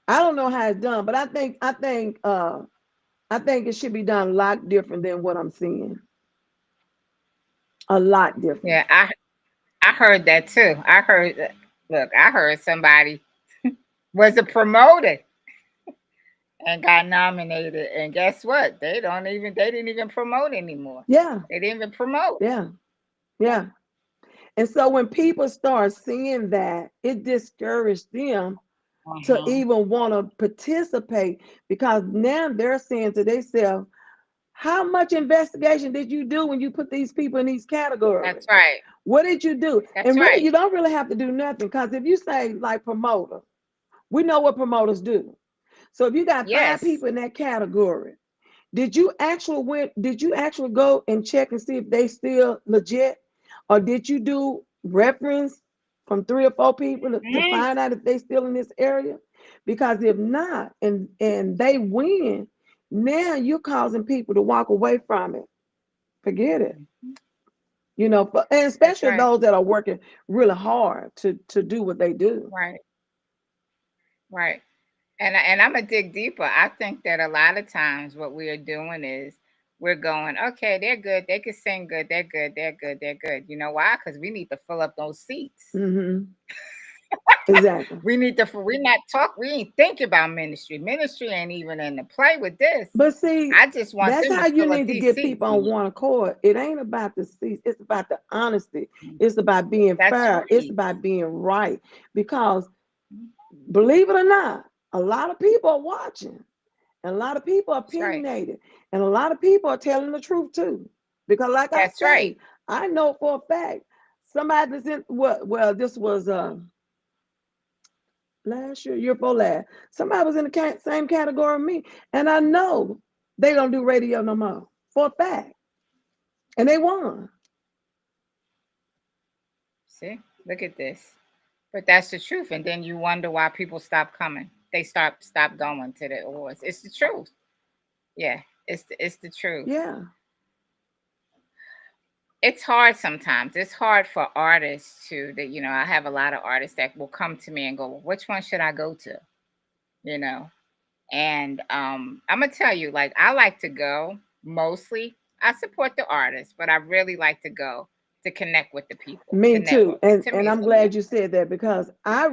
I don't know how it's done, but I think it should be done a lot different than what I'm seeing. A lot different. Yeah, I heard that too. I heard that. Look, I heard somebody was a promoter and got nominated, and guess what? They didn't even promote anymore. Yeah, They didn't even promote. yeah, yeah. And so when people start seeing that, it discouraged them to Uh-huh. even want to participate, because now they're saying to themselves, how much investigation did you do when you put these people in these categories? That's right. What did you do? That's And really, right. you don't really have to do nothing, because if you say like promoter, we know what promoters do. So if you got five Yes. people in that category, did you actually go and check and see if they still legit? Or did you do reference from three or four people to Mm. find out if they still in this area? Because if not, and they win, now you're causing people to walk away from it. Forget it. And That's especially right. those that are working really hard to do what they do. Right. Right. And I'm gonna dig deeper. I think that a lot of times what we are doing is we're going, okay, they're good, they can sing good, they're good, they're good, they're good. You know why? Because we need to fill up those seats. Hmm. Exactly. We need to. We not talk. We ain't think about ministry. Ministry ain't even in the play with this. But see, I just want that's them to how you fill up need to these get seats. people on one accord. It ain't about the seats, it's about the honesty. Mm. It's about being That's fair. It's right. about being right. Because believe it or not, a lot of people are watching, and a lot of people are That's right. opinionated, and a lot of people are telling the truth too. Because, like I That's right. say, I know for a fact somebody that's in well, this was last year, year before last. Somebody was in the same category of me, and I know they don't do radio no more for a fact, and they won. See, look at this. But that's the truth. And then you wonder why people stop coming. They stop going to the awards. It's the truth. Yeah, it's the truth. Yeah, It's hard sometimes. It's hard for artists to that. I have a lot of artists that will come to me and go, well, which one should I go to? You know, and I'm gonna tell you, like I like to go mostly. I support the artists, but I really like to go to connect with the people, to me too. network. And To me, and it's I'm a glad you said that because I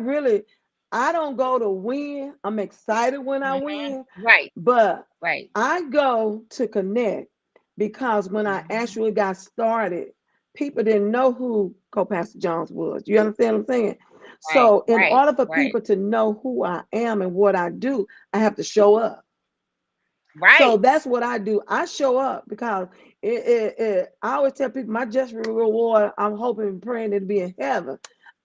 don't go to win. I'm excited when I win, right, but right. I go to connect because when I Mhm. actually got started, people didn't know who Co-Pastor Jones was. You understand what I'm saying? Right, So in right, order for right, people to know who I am and what I do, I have to show up. So right. that's what I do. I show up because I always tell people my just reward, I'm hoping and praying it'll be in heaven.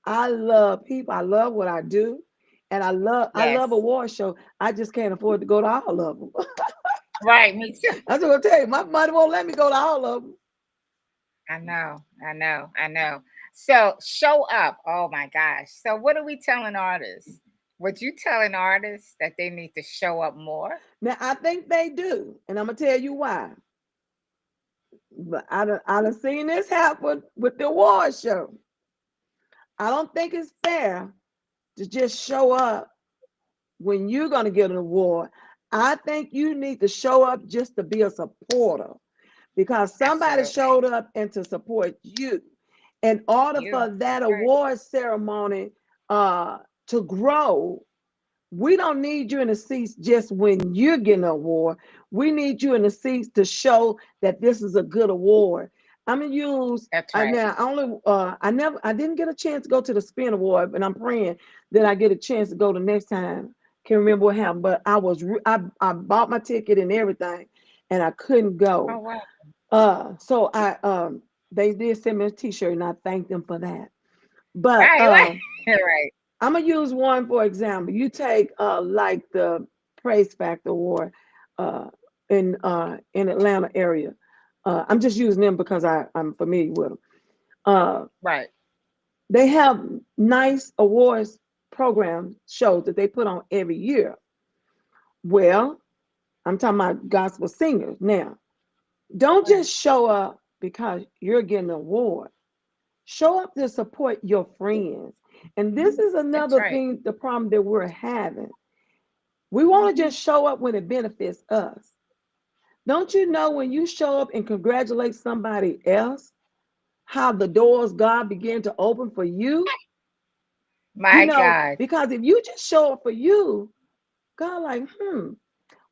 I love people. I love what I do. And I love Yes, award show. I just can't afford to go to all of them. right. Me too. I'm just gonna tell you, my money won't let me go to all of them. I know, I know, I know. So show up. Oh my gosh. So what are we telling artists? Would you telling artists that they need to show up more? Now I think they do, and I'm gonna tell you why. But I done seen this happen with the award show. I don't think it's fair to just show up when you're going to get an award. I think you need to show up just to be a supporter because somebody Absolutely. showed up and to support you. In order You. for that That's right. award ceremony uh, to grow, we don't need you in the seats just when you're getting an award. We need you in the seats to show that this is a good award. I'm gonna use That's I right. now only I didn't get a chance to go to the spin award, and I'm praying that I get a chance to go the next time. Can't remember what happened, but I bought my ticket and everything, and I couldn't Oh go. wow. So I they did send me a T-shirt, and I thanked them for that. But Right, right, right. I'm gonna use one for example. You take like the Praise Factor Award uh, in Atlanta area. I'm just using them because I'm familiar with them. Uh, Right. they have nice awards program shows that they put on every year. Well, I'm talking about gospel singers now. Don't Right. just show up because you're getting an award. Show up to support your friends. And this is That's another right. thing, the problem that we're having. We want to Hmm. just show up when it benefits us. Don't you know when you show up and congratulate somebody else, how the doors God began to open for you? My God. Because if you just show up for you, God, like,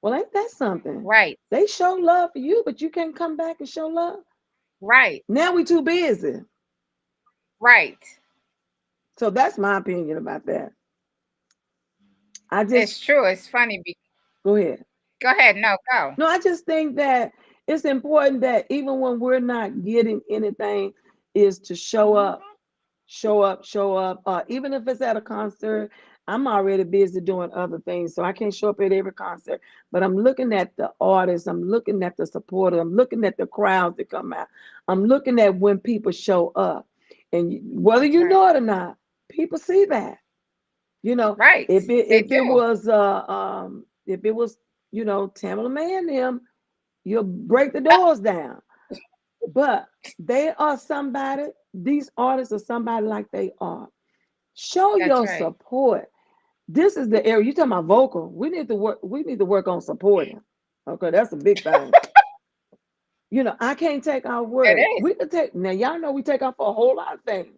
well, ain't that something? Right. They show love for you, but you can't come back and show love. Right. Now we too busy. Right. So that's my opinion about that. I just It's true. It's funny. go ahead. Go ahead. No, go. No, I just think that it's important that even when we're not getting anything, is to show up, Mhm. show up, show up. Even if it's at a concert, I'm already busy doing other things, so I can't show up at every concert. But I'm looking at the artists, I'm looking at the supporters, I'm looking at the crowds that come out. I'm looking at when people show up, and whether That's you right. know it or not, people see that. You know, Right. if it They if it do. was if it was Tamala Man them, you'll break the doors down. But they are somebody, these artists are somebody like they are. Show That's your right. support. This is the area you talking about vocal. We need to work on supporting. Okay, that's a big thing. I can't take our It word. is. We could take now, y'all know we take off for a whole lot of things.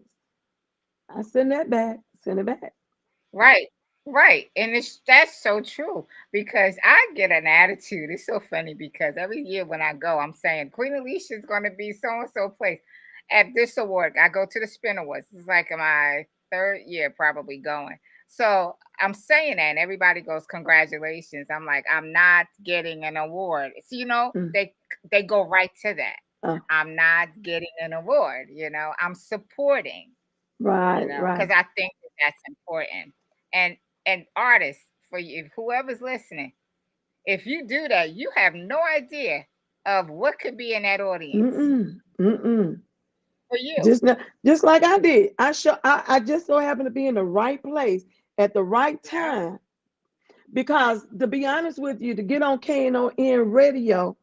I send that back, send it back. Right. Right. And that's so true because I get an attitude. It's so funny because every year when I go, I'm saying Queen Alisha is going to be so and so place at this award. I go to the Spin Awards. It's like my third year probably going. So I'm saying that, and everybody goes, "Congratulations." I'm like, I'm not getting an award. So Mm, they go right to that. uh, I'm not getting an award. I'm supporting. right, Because right. I think that that's important. And And artists, for you, whoever's listening, if you do that, you have no idea of what could be in that audience Mm-mm. Mm-mm. for you. Just not, just like I did. I just so happened to be in the right place at the right Yeah. time. Because to be honest with you, to get on KNON radio,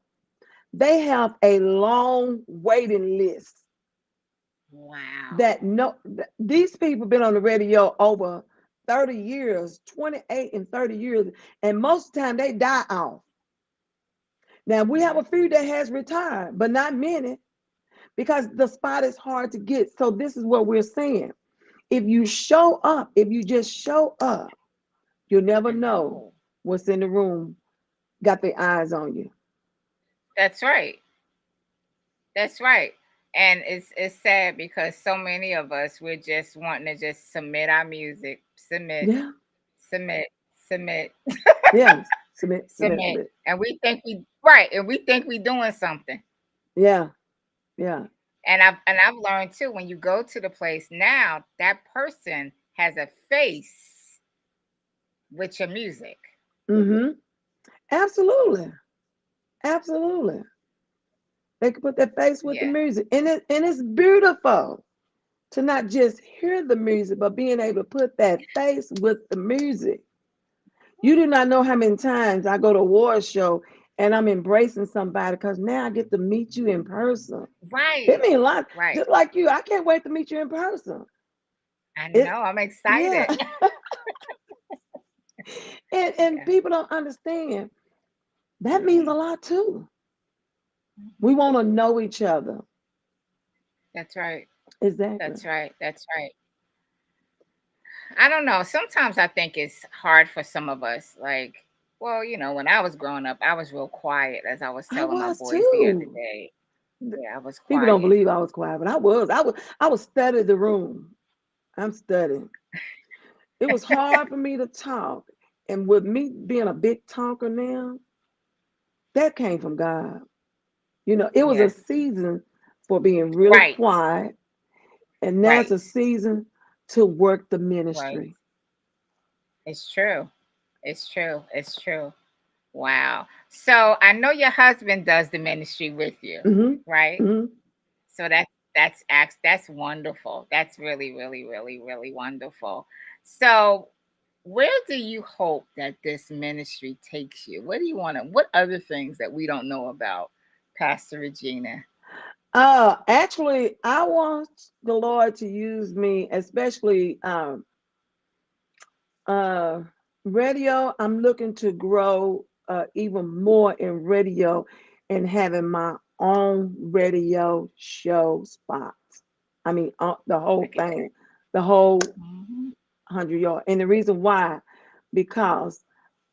they have a long waiting list. Wow. That no, these people been on the radio over 30 years, 28 and 30 years, and most of the time they die off. Now we have Yeah. a few that has retired, but not many because the spot is hard to get. So this is what we're saying. If you show up, if you just show up, you'll never I know know. what's in the room, got their eyes on you. That's right. That's right. And it's sad because so many of us we're just wanting to just submit our music, submit, Yeah, submit, submit, yes. Submit, submit, submit, submit. and we think we right, and we think we doing something. Yeah, yeah. And I've learned too when you go to the place now, that person has a face with your music. Mm-hmm. Absolutely. Absolutely. They can put their face with the Yeah. music. And it's beautiful to not just hear the music, but being able to put that face with the music. You do not know how many times I go to a award show and I'm embracing somebody because now I get to meet you in person. It Right. means a lot. Right. Just like you, I can't wait to meet you in person. I It know. I'm yeah. excited. And Yeah. people don't understand. That means a Mhm. lot too. We Mhm. want to know each other. That's right. Exactly. That's right. That's right. I don't know. Sometimes I think it's hard for some of us. Like, well, when I was growing up, I was real quiet, as I was I telling my was boys the other too. day. Yeah, I was People don't quiet. believe I was quiet, but I was studying the room. I'm studying. It was hard for me to talk. And with me being a big talker now, that came from God. It was a Yes. season for being really Right. quiet, and now it's Right. a season to work the Right. ministry. It's true. It's true. It's true. Wow. So I know your husband does the ministry with you, Hmm. right? Hmm. So that's wonderful. That's really, really, really, really wonderful. So where do you hope that this ministry takes you? What do you want to, what other things that we don't know about Pastor Regina? Actually, I want the Lord to use me, especially Uh, radio, I'm looking to grow even more in radio and having my own radio show spots. I mean, the whole Look at that. thing, the whole Mhm. 100 yard. And the reason why, because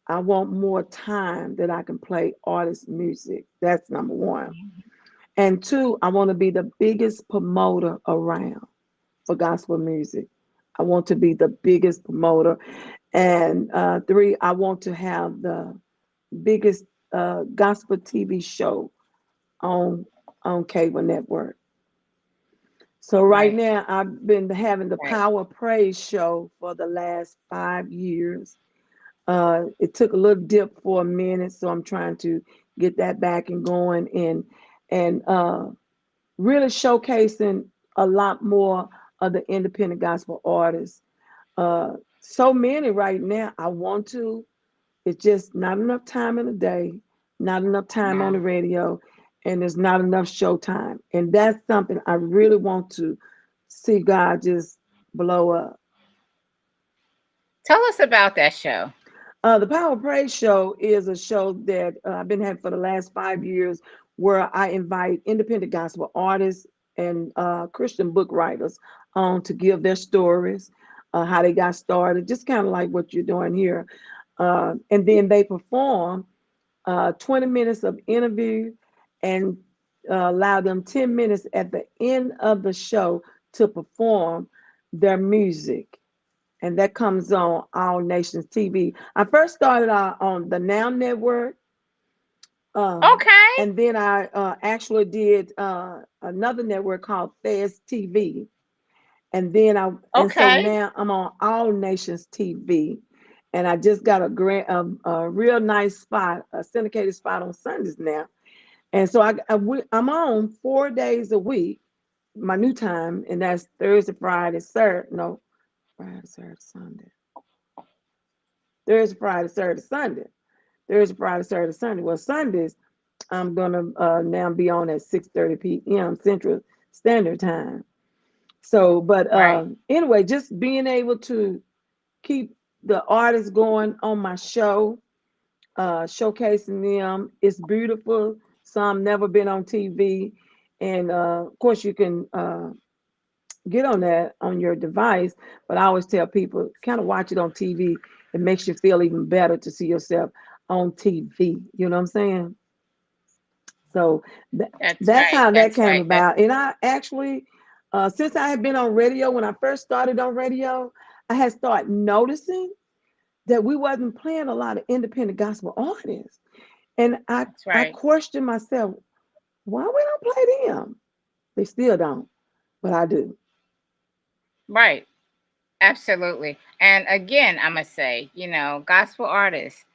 I want more time that I can play artist music. That's number one. Mhm. And two, I want to be the biggest promoter around for gospel music. I want to be the biggest promoter. And three, I want to have the biggest gospel TV show on cable network. So right Right. now, I've been having the Right. Power Praise show for the last 5 years. It took a little dip for a minute, so I'm trying to get that back and going and really showcasing a lot more of the independent gospel artists. So many right now. I want to. It's just not enough time in the day, not enough time on the No. radio, and there's not enough showtime. And that's something I really want to see God just blow up. Tell us about that show. The Power of Praise show is a show that I've been having for the last 5 years, where I invite independent gospel artists and Christian book writers on to give their stories, how they got started, just kind of like what you're doing here. And then they perform 20 minutes of interview and allow them 10 minutes at the end of the show to perform their music. And that comes on All Nations TV. I first started out on the Now Network, uh, Okay. and then I actually did another network called Fez TV. And then and so Okay. now I'm on All Nations TV. and I just got a real nice spot, a syndicated spot on Sundays now. And so I'm on 4 days a week, my new time, and that's Thursday, Friday, Saturday, no, Friday, Saturday, Sunday. Thursday, Friday, Saturday, Sunday. Thursday, Friday, Saturday, Sunday. Well, Sundays, I'm gonna now be on at 6:30 p.m. Central Standard Time. So, but Right. anyway, just being able to keep the artists going on my show, showcasing them. It's beautiful. Some never been on TV, and of course you can get on that on your device. But I always tell people, kind of watch it on TV. It makes you feel even better to see yourself on TV. You know what I'm saying? So That's that's right. how that That's came right. That's about. And I actually, since I had been on radio, when I first started on radio, I had started noticing that we wasn't playing a lot of independent gospel artists. And that's I right. questioned myself, why we don't play them? They still don't, but I do. Right. Absolutely. And again, I must say, gospel artists,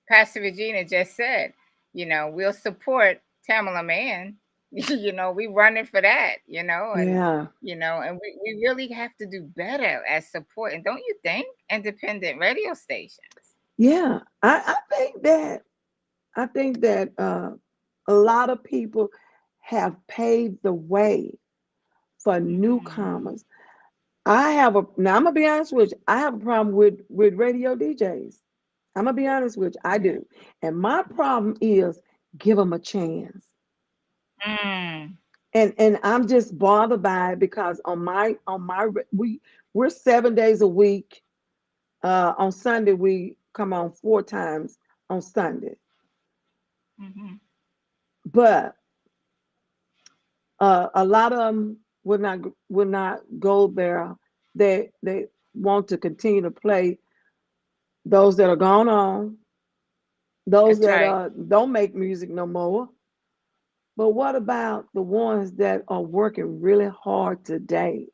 Pastor Regina just said, we'll support Tamala Man. We running for that, Yeah. and we really have to do better at supporting, don't you think, independent radio stations? Yeah. I think that a lot of people have paved the way for Mhm. newcomers. Now I'm gonna be honest with you, I have a problem with radio DJs. I'm gonna be honest with you, I Yeah. do. And my problem is give them a chance. Mm. And I'm just bothered by it because we're 7 days a week. On Sunday we come on 4 times on Sunday. Hmm. But a lot of them would not go there. They want to continue to play those that are gone on, those That's that right. don't make music no more. But what about the ones that are working really hard today?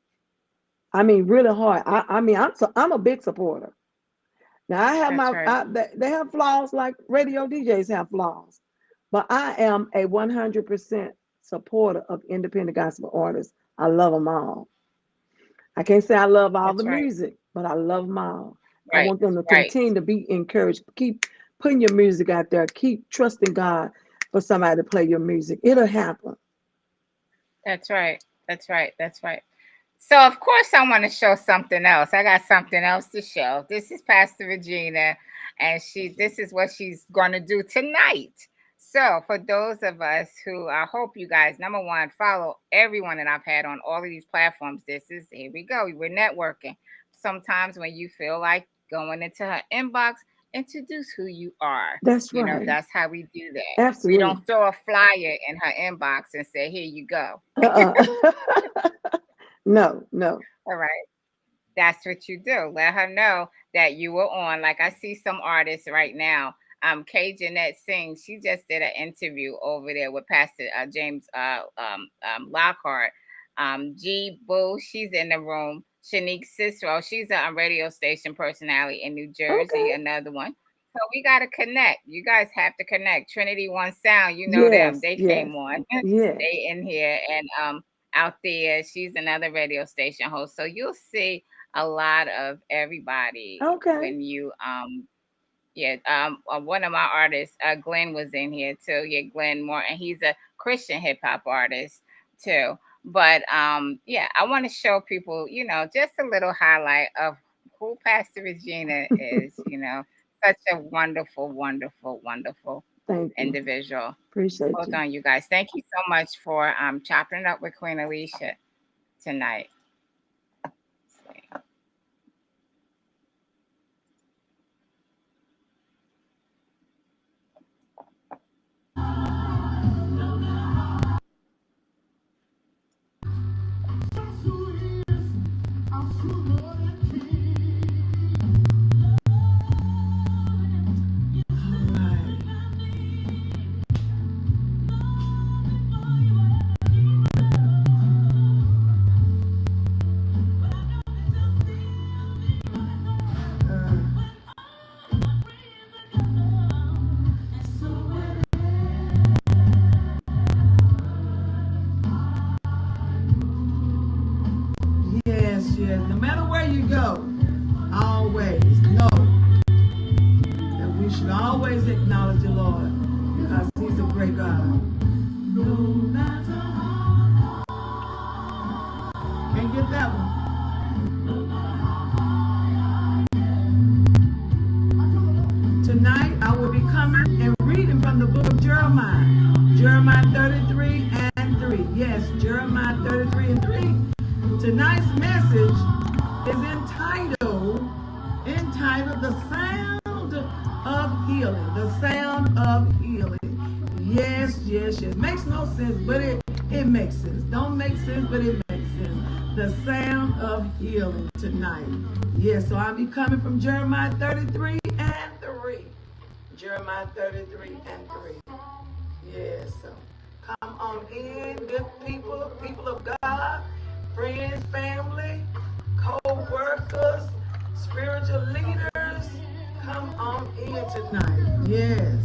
I mean, really hard. I mean, I'm a big supporter. Now I have That's my right. they have flaws like radio DJs have flaws, but I am a 100% supporter of independent gospel artists. I love them all. I can't say I love all the That's right. music, but I love them all. I Right. want them to Right. continue to be encouraged. Keep putting your music out there. Keep trusting God for somebody to play your music. It'll happen. That's right. That's right. That's right. So of course I want to show something else. I got something else to show. This is Pastor Regina, and this is what she's gonna do tonight. So for those of us who, I hope you guys, number one, follow everyone that I've had on all of these platforms. This is, here we go. We're networking. Sometimes when you feel like going into her inbox, introduce who you are. That's right. That's how we do that. We Absolutely. don't throw a flyer in her inbox and say, here you go. Uh-uh. No, no. All right. That's what you do. Let her know that you were on. Like I see some artists right now. Kay Jeanette Singh, she just did an interview over there with Pastor James Lockhart. G Boo, she's in the room. Shanique Cicero, she's a radio station personality in New Jersey, Okay. another one. So we got to connect. You guys have to connect. Trinity One Sound, you know them. Yes, They yes, came on. yes. They in here. And out there, she's another radio station host. So you'll see a lot of everybody Okay. when you yeah, one of my artists, Glenn, was in here too. Yeah, Glenn Moore, and he's a Christian hip hop artist too. But yeah, I want to show people, just a little highlight of who Pastor Regina is. Such a wonderful, wonderful, wonderful Thank you. individual. Appreciate Hold you. on, you guys. Thank you so much for chopping it up with Queen Alisha tonight. yes. No matter where you go, always know that we should always acknowledge the Lord because He's a great God. No matter. Can't get that one. Tonight I will be coming and reading from the book of Jeremiah. Jeremiah 33 and 3. Yes, Jeremiah 33 and 3. Tonight's message is entitled The Sound of Healing. The Sound of Healing. Yes, yes, yes. Makes no sense, but it makes sense. Don't make sense, but it makes sense. The sound of healing tonight. Yes, so I'll be coming from Jeremiah 33 and 3. Jeremiah 33 and 3. Yes, so come on in, good people, people of God, friends, family, co-workers, spiritual leaders. Come on in tonight. Yes.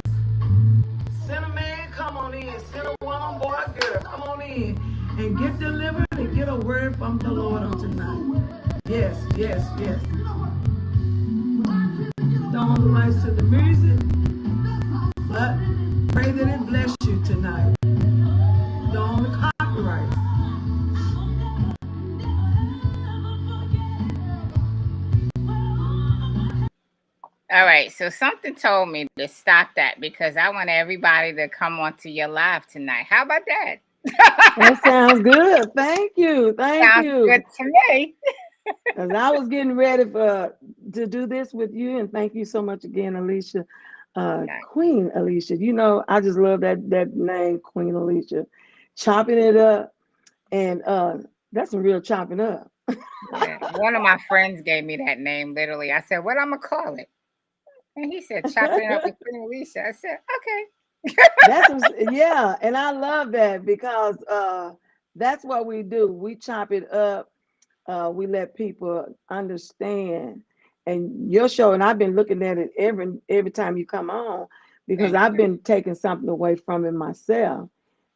Sinner man, come on in. Sinner woman, boy, girl, come on in and get delivered and get a word from the Lord on tonight. Yes, yes, yes. Don't hold the rights to the music, but pray that it bless you tonight. Don't own the copyright. All right, so something told me to stop that because I want everybody to come onto your live tonight. How about that? That sounds good. Thank you. Thank Sounds you. good to me. Because I was getting ready to do this with you, and thank you so much again, Alisha, Okay. Queen Alisha. You know, I just love that name, Queen Alisha. Chopping it up, and that's some real chopping up. Yeah. One of my friends gave me that name literally. I said, "What I'm gonna call it?" And he said, "Chopping it up with Queen Alisha." I said, "Okay." Yeah, and I love that because that's what we do. We chop it up. We let people understand. And your show, and I've been looking at it every time you come on because Thank I've you. been taking something away from it myself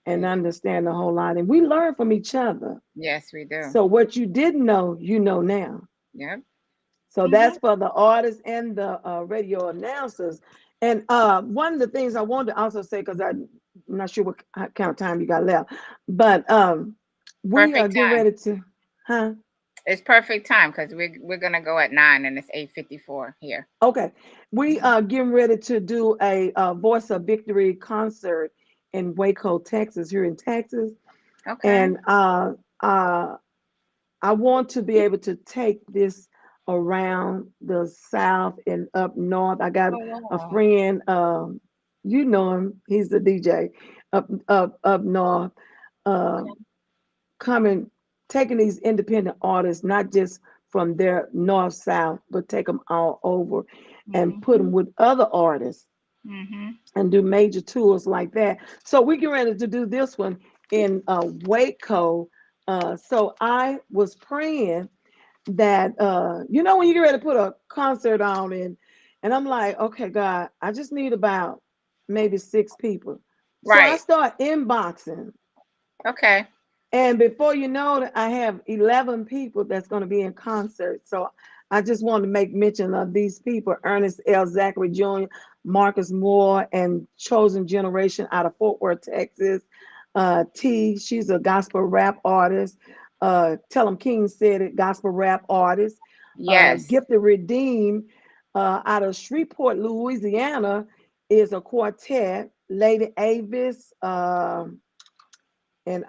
and Thank you. understand a whole lot. And we learn from each other. Yes, we do. So what you didn't know, you know now. Yep. So Hmm. that's for the artists and the radio announcers. And one of the things I wanted to also say, because I'm not sure what kind of time you got left, but we are Perfect getting time. ready to, huh? It's perfect time because we're gonna go at 9 and it's 8:54 here. Okay, we are getting ready to do a, Voice of Victory concert in Waco, Texas, here in Texas, Okay. and I want to be able to take this around the South and up north. I got Oh a wow. friend, you know him, he's the DJ up north, uh, Okay. coming, taking these independent artists, not just from their north south, but take them all over and put Hmm. them with other artists Hmm. and do major tours like that. So we get ready to do this one in Waco. So I was praying that you know when you get ready to put a concert on and I'm like, okay, God, I just need about maybe 6 people. So I Right. start inboxing, Okay. and before you know it, I have 11 people that's going to be in concert. So I just want to make mention of these people: Ernest L. Zachary Jr., Marcus Moore, and Chosen Generation out of Fort Worth, Texas. T, she's a gospel rap artist. Tell 'em King said it, gospel rap artist. Yes. Gifted Redeem out of Shreveport, Louisiana, is a quartet. Lady Avis, and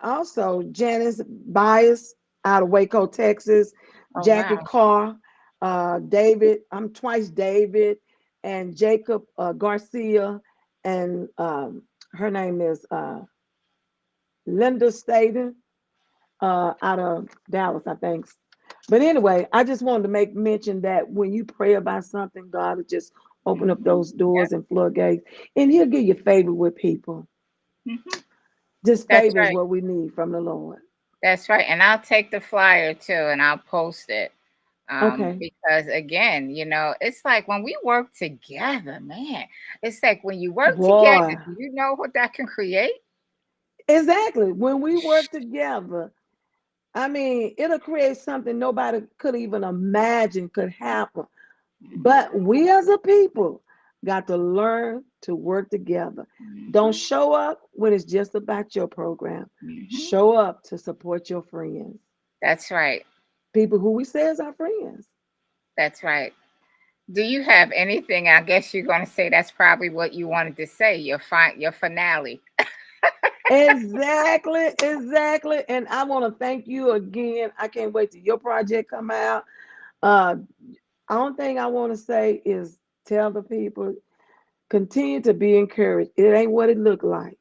also Janice Bias out of Waco, Texas, Oh Jackie wow. Carr, David, I'm twice David, and Jacob Garcia, and her name is Linda Staten out of Dallas, I think. But anyway, I just wanted to make mention that when you pray about something, God will just open up Hmm. those doors Yep. and floodgates, and He'll give you favor with people. Hmm. Just That's favor is right. what we need from the Lord. That's right. And I'll take the flyer too and I'll post it. Okay. Because again, it's like when we work together, man, it's like when you work together, Boy, do you know what that can create? exactly. When we work together, I mean, it'll create something nobody could even imagine could happen. Mhm, But we as a people got to learn to work together. Don't mhm, show up when it's just about your program. mhm. Show up to support your friends, That's right. people who we say is our friends. That's right. Do you have anything? I guess you're going to say that's probably what you wanted to say. Your finale. Exactly, exactly. And I want to thank you again. I can't wait till your project come out. Uh, only thing I want to say is tell the people continue to be encouraged. It ain't what it look like.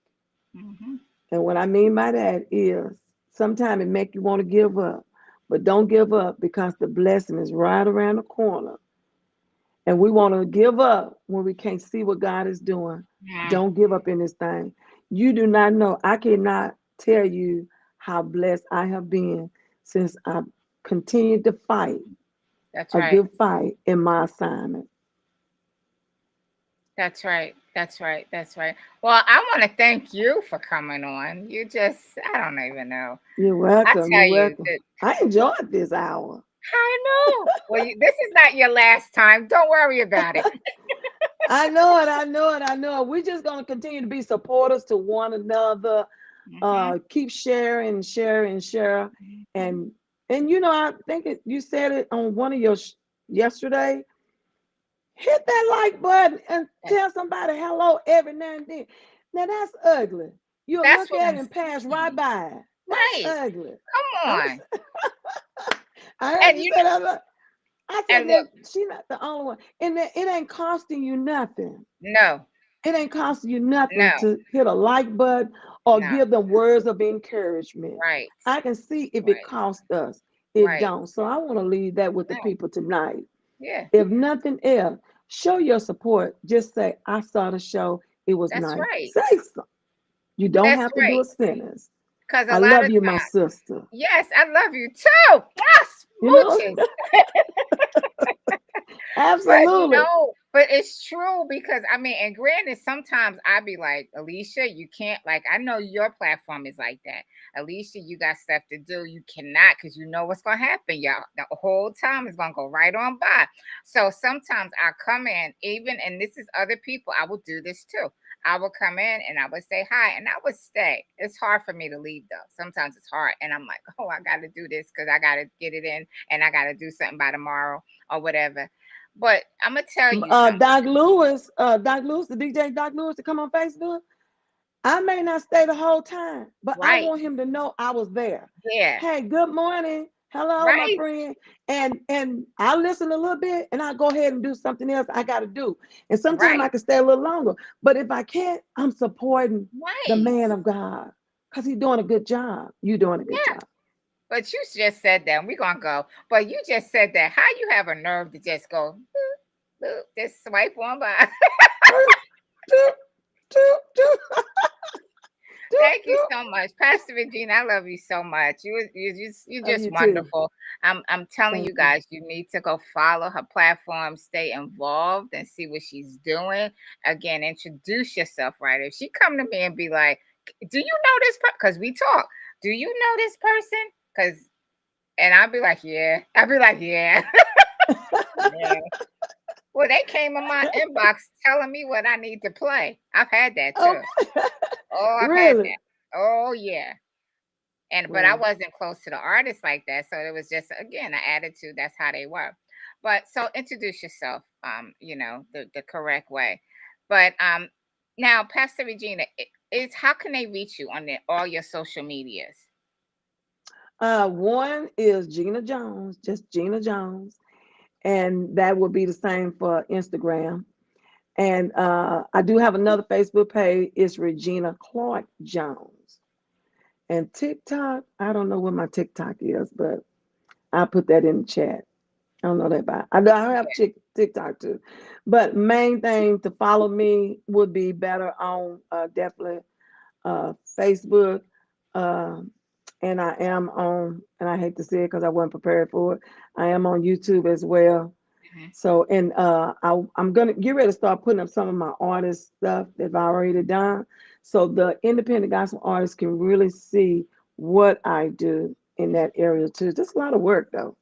Mhm. And what I mean by that is sometimes it make you want to give up, but don't give up because the blessing is right around the corner. And we want to give up when we can't see what God is doing. Mm, Don't give up in this thing. You do not know. I cannot tell you how blessed I have been since I continued to fight that's a right. good fight in my assignment. That's right. That's right. That's right. Well, I want to thank you for coming on. You just, I don't even know. You're I welcome. You're tell you welcome. that I enjoyed this hour. I know. Well, this is not your last time. Don't worry about it. I know it. I know it. I know it. We're just going to continue to be supporters to one another. Hmm. Keep sharing, share, and share. Hmm. And you know, I think you said it on one of your yesterday. Hit that like button and tell somebody hello every now and then. Now that's ugly. You'll That's look what at I'm it and pass right saying. by it. That's Right. ugly. Come I'm. on. I heard And you you say that. I said, and now look, she not the only one, and it ain't costing you nothing. no, It ain't costing you nothing no, to hit a like button or no. give them words of encouragement. Right. I can see if it Right. costs us. It Right. don't. So I want to leave that with the No. people tonight. Yeah. If nothing else, show your support. Just say, I saw the show. It was That's nice. right. Say something. You don't That's have to do right. a sentence. Because a I lot love of you, my times, sister. yes, I love you too. Yes, You know, mooches. But absolutely. but it's true because I mean, and granted, sometimes I be like, Alicia, you can't like I know your platform is like that. Alicia, you got stuff to do. You cannot because you know what's gonna happen, y'all. The whole time is gonna go right on by. So sometimes I come in, even and this is other people, I will do this too. I will come in and I would say hi and I would stay. It's hard for me to leave though. Sometimes it's hard. And I'm like, oh, I gotta do this because I gotta get it in and I gotta do something by tomorrow or whatever. But I'm gonna tell you something. Doc Lewis, the DJ Doc Lewis to come on Facebook. I may not stay the whole time, but I Right. want him to know I was there. Yeah. Hey, good morning. Hello, my Right. friend. And I'll listen a little bit and I'll go ahead and do something else I gotta do. And sometimes Right. I can stay a little longer. But if I can't, I'm supporting the Right. man of God. Because he's doing a good job. You doing a good Yeah. job. But you just said that. And we're gonna go. But you just said that. How you have a nerve to just go boop, boop, just swipe on by? Doop, doop, doop, doop, doop, Thank you doop. so much, Pastor Regina. I love you so much. You're Love just you too. wonderful. I'm telling Thank you you. guys, you need to go follow her platform, stay involved, and see what she's doing. Again, introduce yourself right. If she come to me and be like, "Do you know this?" Because we talk. Do you know this person? Because and I'll be like, "Yeah." I'll be like, "Yeah, yeah." Well, they came in my inbox telling me what I need to play. I've had that too. Okay. Oh, I've had Really? that. Oh yeah. And but I Well, wasn't close to the artist like that, so it was just again an attitude. That's how they were. But so introduce yourself, the correct way. But now, Pastor Regina, is how can they reach you on all your social medias? one is Gina Jones, just Gina Jones, and that would be the same for Instagram. And I do have another Facebook page. It's Regina Clark Jones. And TikTok, I don't know what my TikTok is, but I'll put that in the chat. I don't know that about. I have TikTok too, but main thing to follow me would be better on definitely Facebook, uh, and I am on. And I hate to say it because I wasn't prepared for it. I am on YouTube as well. Mhm. So, and I'm gonna get ready to start putting up some of my artist stuff that I've already done, so the independent gospel artists can really see what I do. in that area too. Just a lot of work though.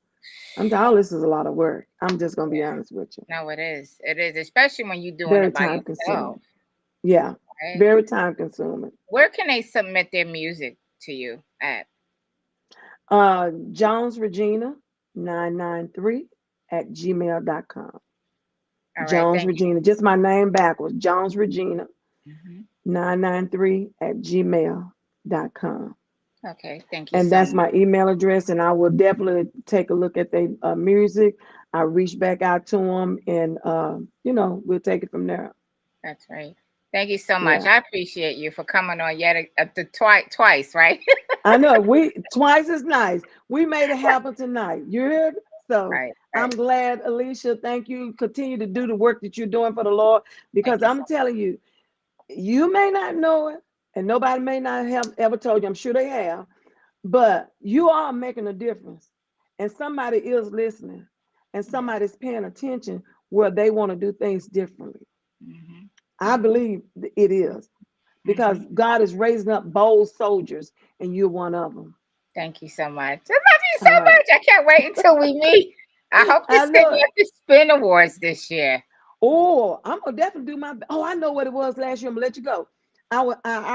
All this is a lot of work. I'm just gonna be honest with you. No, it is. It is, especially when you're doing Very it by time yourself, consuming. Yeah, right? very time consuming. Where can they submit their music to you at? Jones Regina 993 at gmail.com. All right, Jones thank Regina, just my name backwards. Jones Regina you. 993 at gmail.com. Okay, thank you And so that's much. my email address. And I will definitely take a look at their music. I reach back out to them and, we'll take it from there. That's right. Thank you so much. Yeah. I appreciate you for coming on yet the twice, right? I know twice is nice. We made it happen tonight. You heard? So Right, I'm right. glad, Alisha. Thank you. Continue to do the work that you're doing for the Lord, Thank because you so I'm telling you, you may not know it, and nobody may not have ever told you. I'm sure they have, but you are making a difference, and somebody is listening, and much. somebody's paying attention where they want to do things differently. Hmm. I believe it is, because Hmm. God is raising up bold soldiers, and you're one of them. Thank you so much. I love you so All right. much. I can't wait until we meet. I hope to I see know. you at the Spin Awards this year. Oh, I'm gonna definitely do my. Oh, I know what it was last year. I'm gonna let you go. I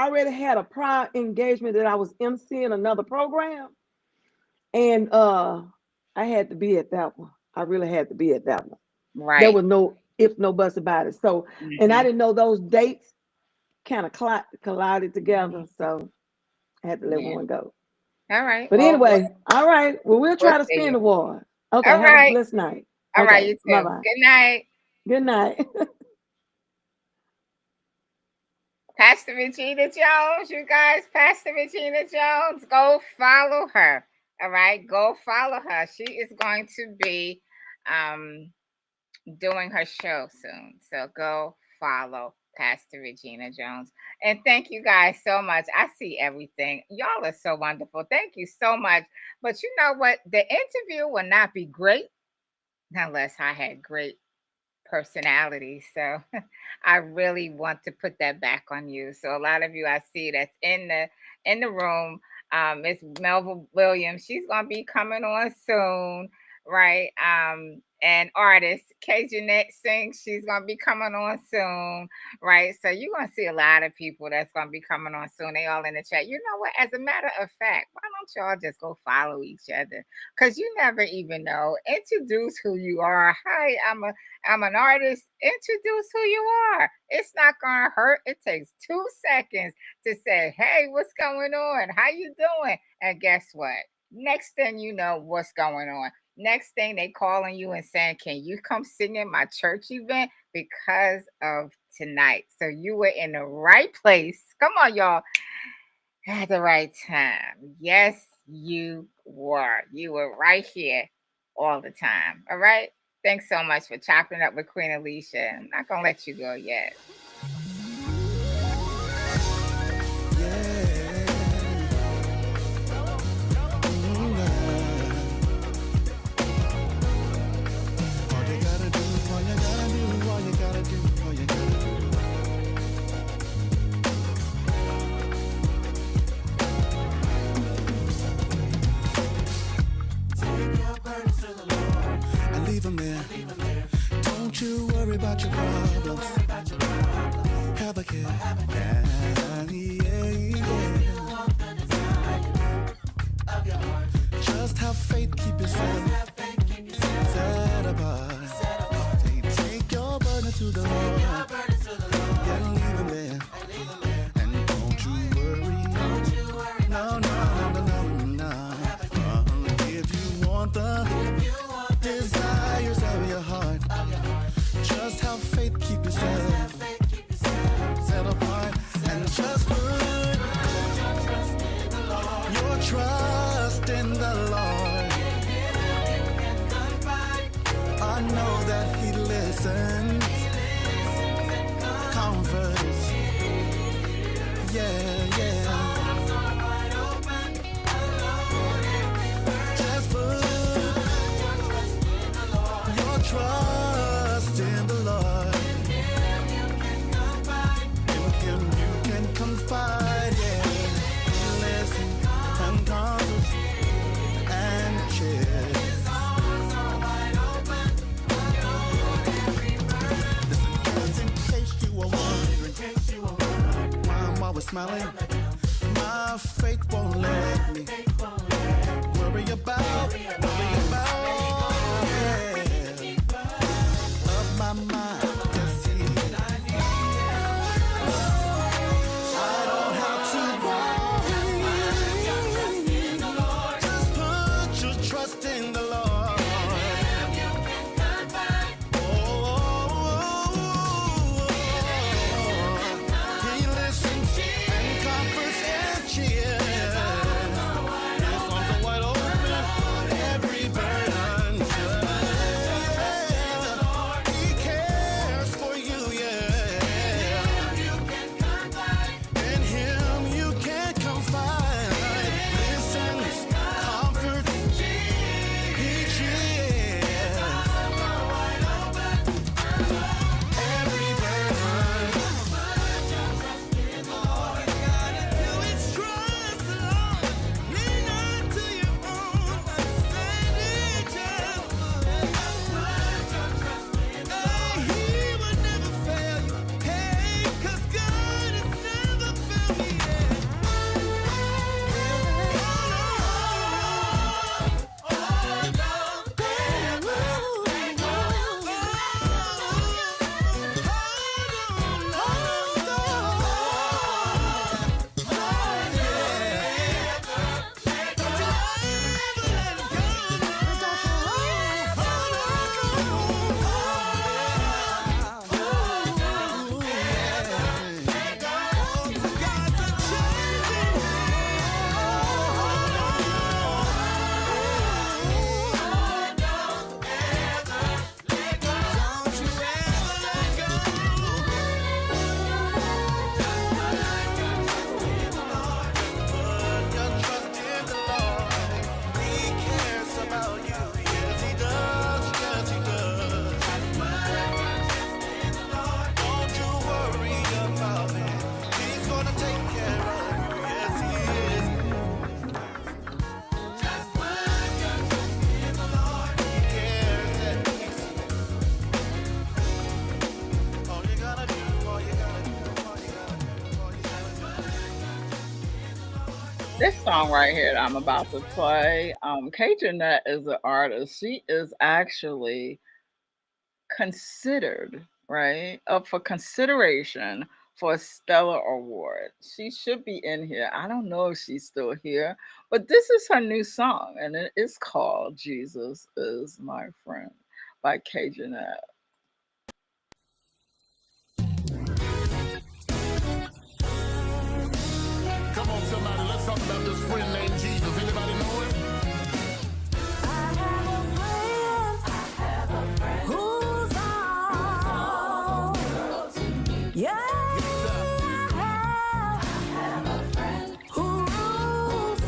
already had a prior engagement that I was emceeing another program, and I had to be at that one. I really had to be at that one. There Right. was no if, no buts about it. So, and I Hmm. didn't know those dates kind of collided together, Hmm. so I had to let Yeah. one go. All right. But Well, anyway, all right. Well, we'll we'll try to see spin you. the war. Okay. All Have a right. blessed night. All right. Okay. You Bye too. bye. Good night. Good night. Pastor Regina Jones, you guys, Pastor Regina Jones, go follow her. All right, go follow her. She is going to be um, doing her show soon. So go follow Pastor Regina Jones. And thank you guys so much. I see everything. Y'all are so wonderful. Thank you so much. But you know what? The interview will not be great unless I had great personality. So I really want to put that back on you. So a lot of you I see that's in the room. Miss Melva Williams, she's gonna be coming on soon, right? And artist K Jeanette sings, she's gonna be coming on soon, right? So you're gonna see a lot of people that's gonna be coming on soon. They all in the chat. You know what? As a matter of fact, why don't y'all just go follow each other? Because you never even know. Introduce who you are. Hi, I'm an artist. Introduce who you are. It's not gonna hurt. It takes 2 seconds to say, "Hey, what's going on? How you doing?" And guess what? Next thing you know, what's going on? Next thing they calling you and saying, "Can you come sing in my church event because of tonight?" So you were in the right place. Come on, y'all, at the right time. Yes, you were. You were right here all the time. All right. Thanks so much for chopping up with Queen Alisha. I'm not gonna let you go yet. And leave them there. Don't you worry about your problems. Have a care. Yeah. Just have faith, keep yourself set apart. Take your burden to the Lord. Yeah, leave them there. And don't you worry. No, no, no, no, no, no. If you want the desires of your heart, just have faith, keep yourself set apart, and just put your trust in the Lord. I know that He listens, comforts, yeah, yeah. Just put your trust in the Lord. In Him you can confide, yeah. Listen and comfort. This song right here that I'm about to play, K Jeanette is an artist. She is actually considered, right, up for consideration for a Stellar Award. She should be in here. I don't know if she's still here, but this is her new song, and it is called Jesus is My Friend by K Jeanette. Come on, somebody, let's talk about this friend named Jesus. Anybody know him? Who's on? Yeah. Who rules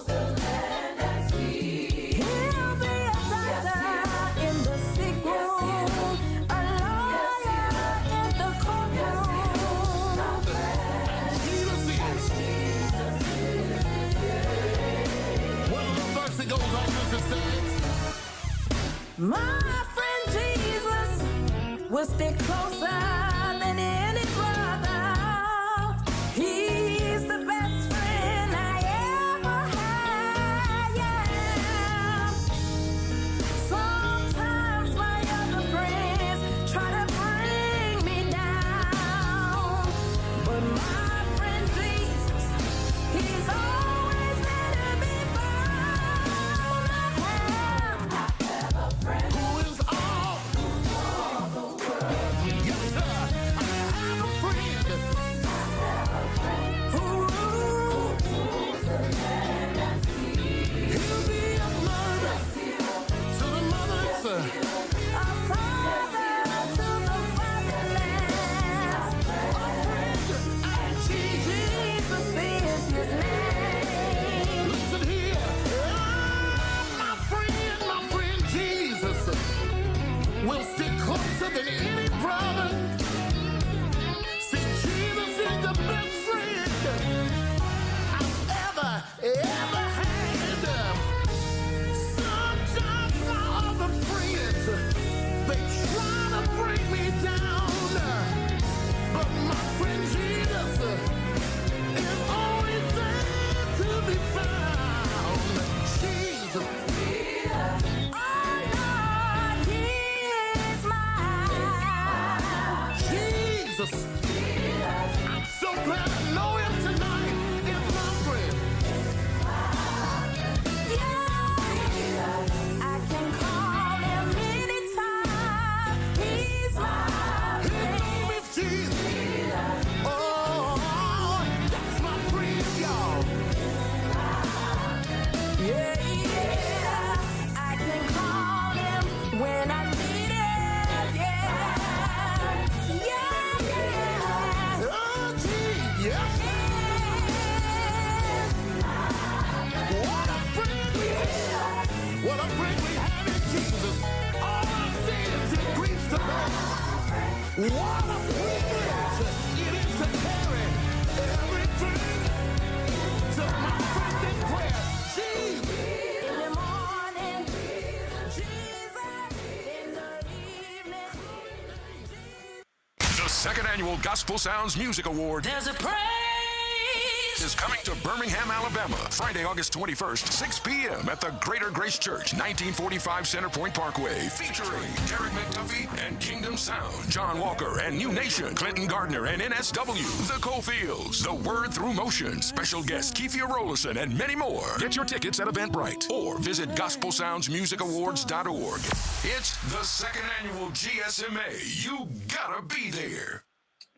the land as he'll be a doctor in the sick room, a lawyer in the courtroom. Jesus is. One little verse that goes like this, it says, My friend Jesus will stick closer than any brother. He's the best friend I ever had. Yeah. Sometimes my other friends try to bring me down, but my friend Jesus, he's always there to be found. who is all? Yes, sir. I have a friend. Who rules? He'll be a mother to the motherless. A father to the fatherless. Jesus is his name. Listen here. My friend Jesus will stick closer than any brother. See, Jesus is the best friend I've ever had. Sometimes my other friends, they try to bring me down, but my friend Jesus is always there to be found. Jesus. Oh Lord, he is mine. Jesus. I'm so glad I know him tonight. He's my friend. Yeah, I can call him anytime. He's my His friend. name is Jesus. Oh, that's my friend, y'all. Yeah, I can call him when I need him. Yeah. Oh, gee, yes. What a friend we have. What a friend we have in Jesus. All our sins he grieves to bear. What a privilege it is to carry everything to my friend in prayer. Jesus. In the morning, Jesus. In the evening, The second annual Gospel Sounds Music Award there's a praise. is coming to Birmingham, Alabama, Friday, August 21st, 6 p.m. at the Greater Grace Church, 1945 Centerpoint Parkway, featuring Derek McDuffie and Kingdom Sound, John Walker and New Nation, Clinton Gardner and NSW, The Cofields, The Word Through Motion, special guest Keithia Rollison, and many more. Get your tickets at Eventbrite or visit GospelSoundsMusicAwards.org. It's the second annual GSMA. You gotta be there.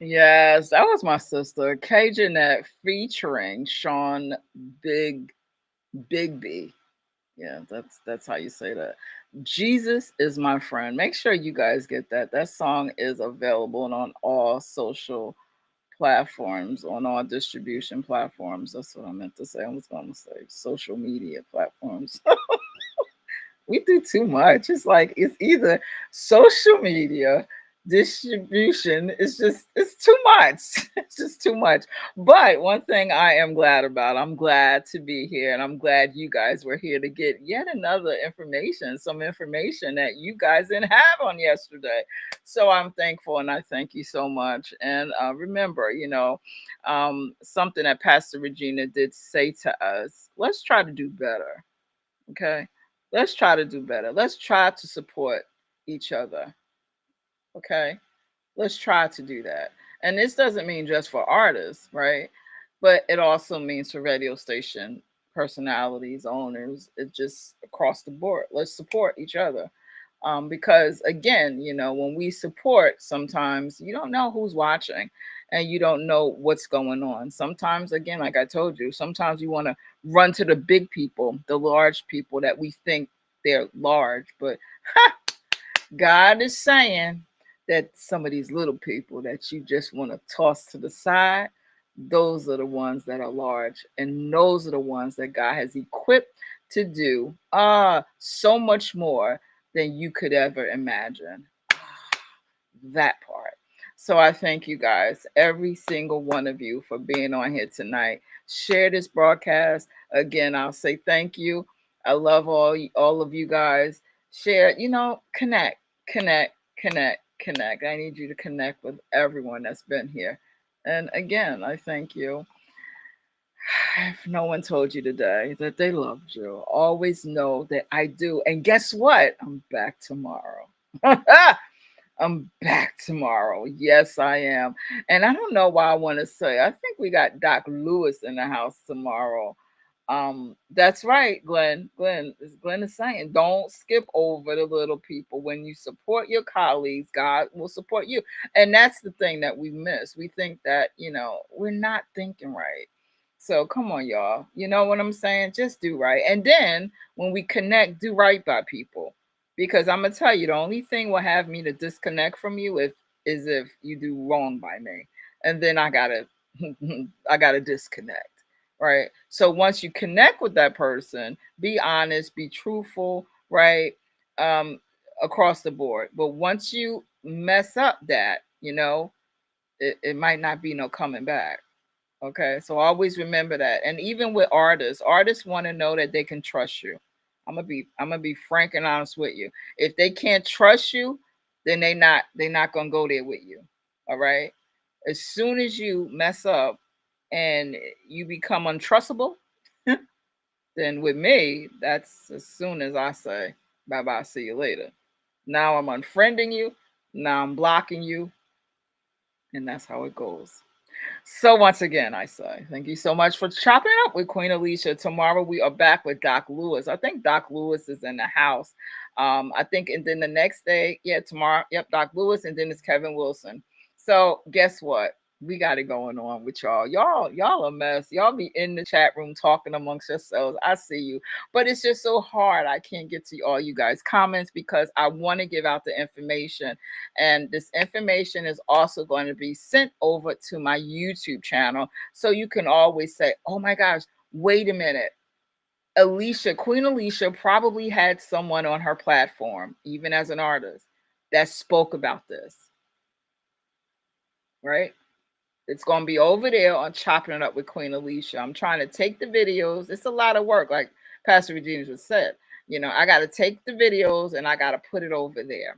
Yes, that was my sister, K Jeanette, featuring Sean Bigby. Yeah, that's how you say that. Jesus is my friend. Make sure you guys get that. That song is available on all social platforms, on all distribution platforms. That's what I meant to say. I was going to say social media platforms. We do too much. It's like it's either social media, distribution is just, it's too much. It's just too much. But one thing I am glad about, I'm glad to be here, and I'm glad you guys were here to get yet another information, some information that you guys didn't have on yesterday. So I'm thankful, and I thank you so much. And remember, something that Pastor Regina did say to us, let's try to do better. Okay, let's try to do better. Let's try to support each other. Okay, let's try to do that. And this doesn't mean just for artists, right? But it also means for radio station personalities, owners, it just across the board. Let's support each other. Because again, when we support, sometimes you don't know who's watching and you don't know what's going on. Sometimes, again, like I told you, sometimes you want to run to the big people, the large people that we think they're large, but God is saying that some of these little people that you just want to toss to the side, those are the ones that are large, and those are the ones that God has equipped to do so much more than you could ever imagine. That part. So I thank you guys, every single one of you, for being on here tonight. Share this broadcast. Again, I'll say thank you. I love all of you guys. Share, connect. I need you to connect with everyone that's been here. And again, I thank you. If no one told you today that they loved you, always know that I do. And guess what? I'm back tomorrow. I'm back tomorrow. Yes, I am. And I don't know why I want to say, I think we got Doc Lewis in the house tomorrow. That's right, Glenn. Glenn is saying, don't skip over the little people. When you support your colleagues, God will support you. And that's the thing that we miss. We think that, we're not thinking right. So come on, y'all. You know what I'm saying? Just do right. And then when we connect, do right by people. Because I'm going to tell you, the only thing will have me to disconnect from you is if you do wrong by me. And then I got to disconnect. Right. So once you connect with that person, be honest, be truthful, right? Across the board. But once you mess up that, it might not be no coming back. Okay. So always remember that. And even with artists want to know that they can trust you. I'm gonna be frank and honest with you. If they can't trust you, then they're not gonna go there with you. All right. As soon as you mess up and you become untrustable, then with me, that's as soon as I say, bye-bye, see you later. Now I'm unfriending you. Now I'm blocking you. And that's how it goes. So once again, I say, thank you so much for chopping up with Queen Alisha. Tomorrow we are back with Doc Lewis. I think Doc Lewis is in the house. I think, and then the next day, tomorrow, Doc Lewis, and then it's Kevin Wilson. So guess what? We got it going on with y'all. Y'all a mess. Y'all be in the chat room talking amongst yourselves. I see you. But it's just so hard. I can't get to all you guys' comments because I want to give out the information. And this information is also going to be sent over to my YouTube channel. So you can always say, oh my gosh, wait a minute. Queen Alisha probably had someone on her platform, even as an artist, that spoke about this. Right? It's going to be over there on Chopping It Up with Queen Alisha. I'm trying to take the videos. It's a lot of work, like Pastor Regina just said. I got to take the videos and I got to put it over there.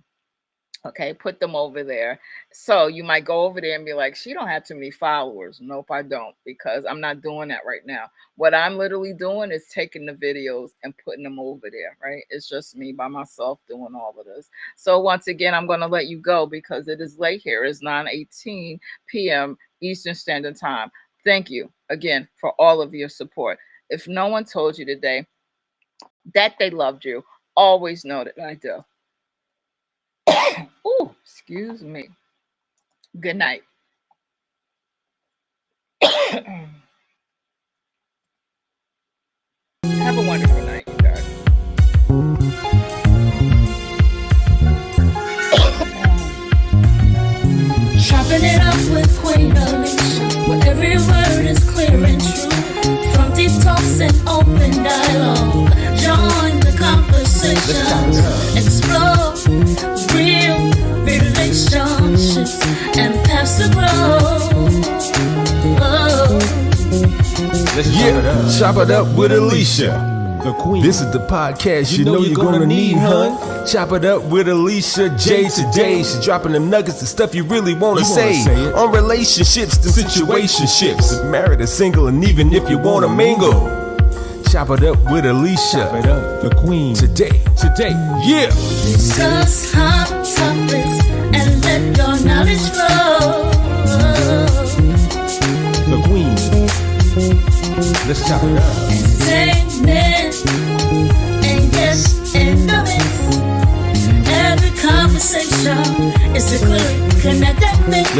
Okay, put them over there. So you might go over there and be like, she don't have too many followers. Nope, I don't, because I'm not doing that right now. What I'm literally doing is taking the videos and putting them over there, right? It's just me by myself doing all of this. So once again, I'm going to let you go because it is late here. It's 9:18 p.m. Eastern Standard Time. Thank you again for all of your support. If no one told you today that they loved you, always know that I do. Ooh, excuse me. Good night. Have a wonderful night, you guys. Chopping it up with Queen Alisha, where every word is clear and true. From deep talks and open dialogue, join the conversation. Explore real relations. Yeah, chop it up with Alisha. The Queen. This is the podcast you know you're gonna need, hun. Chop it up with Alisha J today. She's dropping them nuggets, the stuff you really wanna say. On relationships, the situationships. Married or single, and even if you wanna mingle. Chop it up with Alisha. Chop it up, the Queen. Today. Yeah. Discuss hot topics and let your knowledge flow. The Queen. Let's chop it up. Entertainment and yes and no miss. Every conversation is a good connect that makes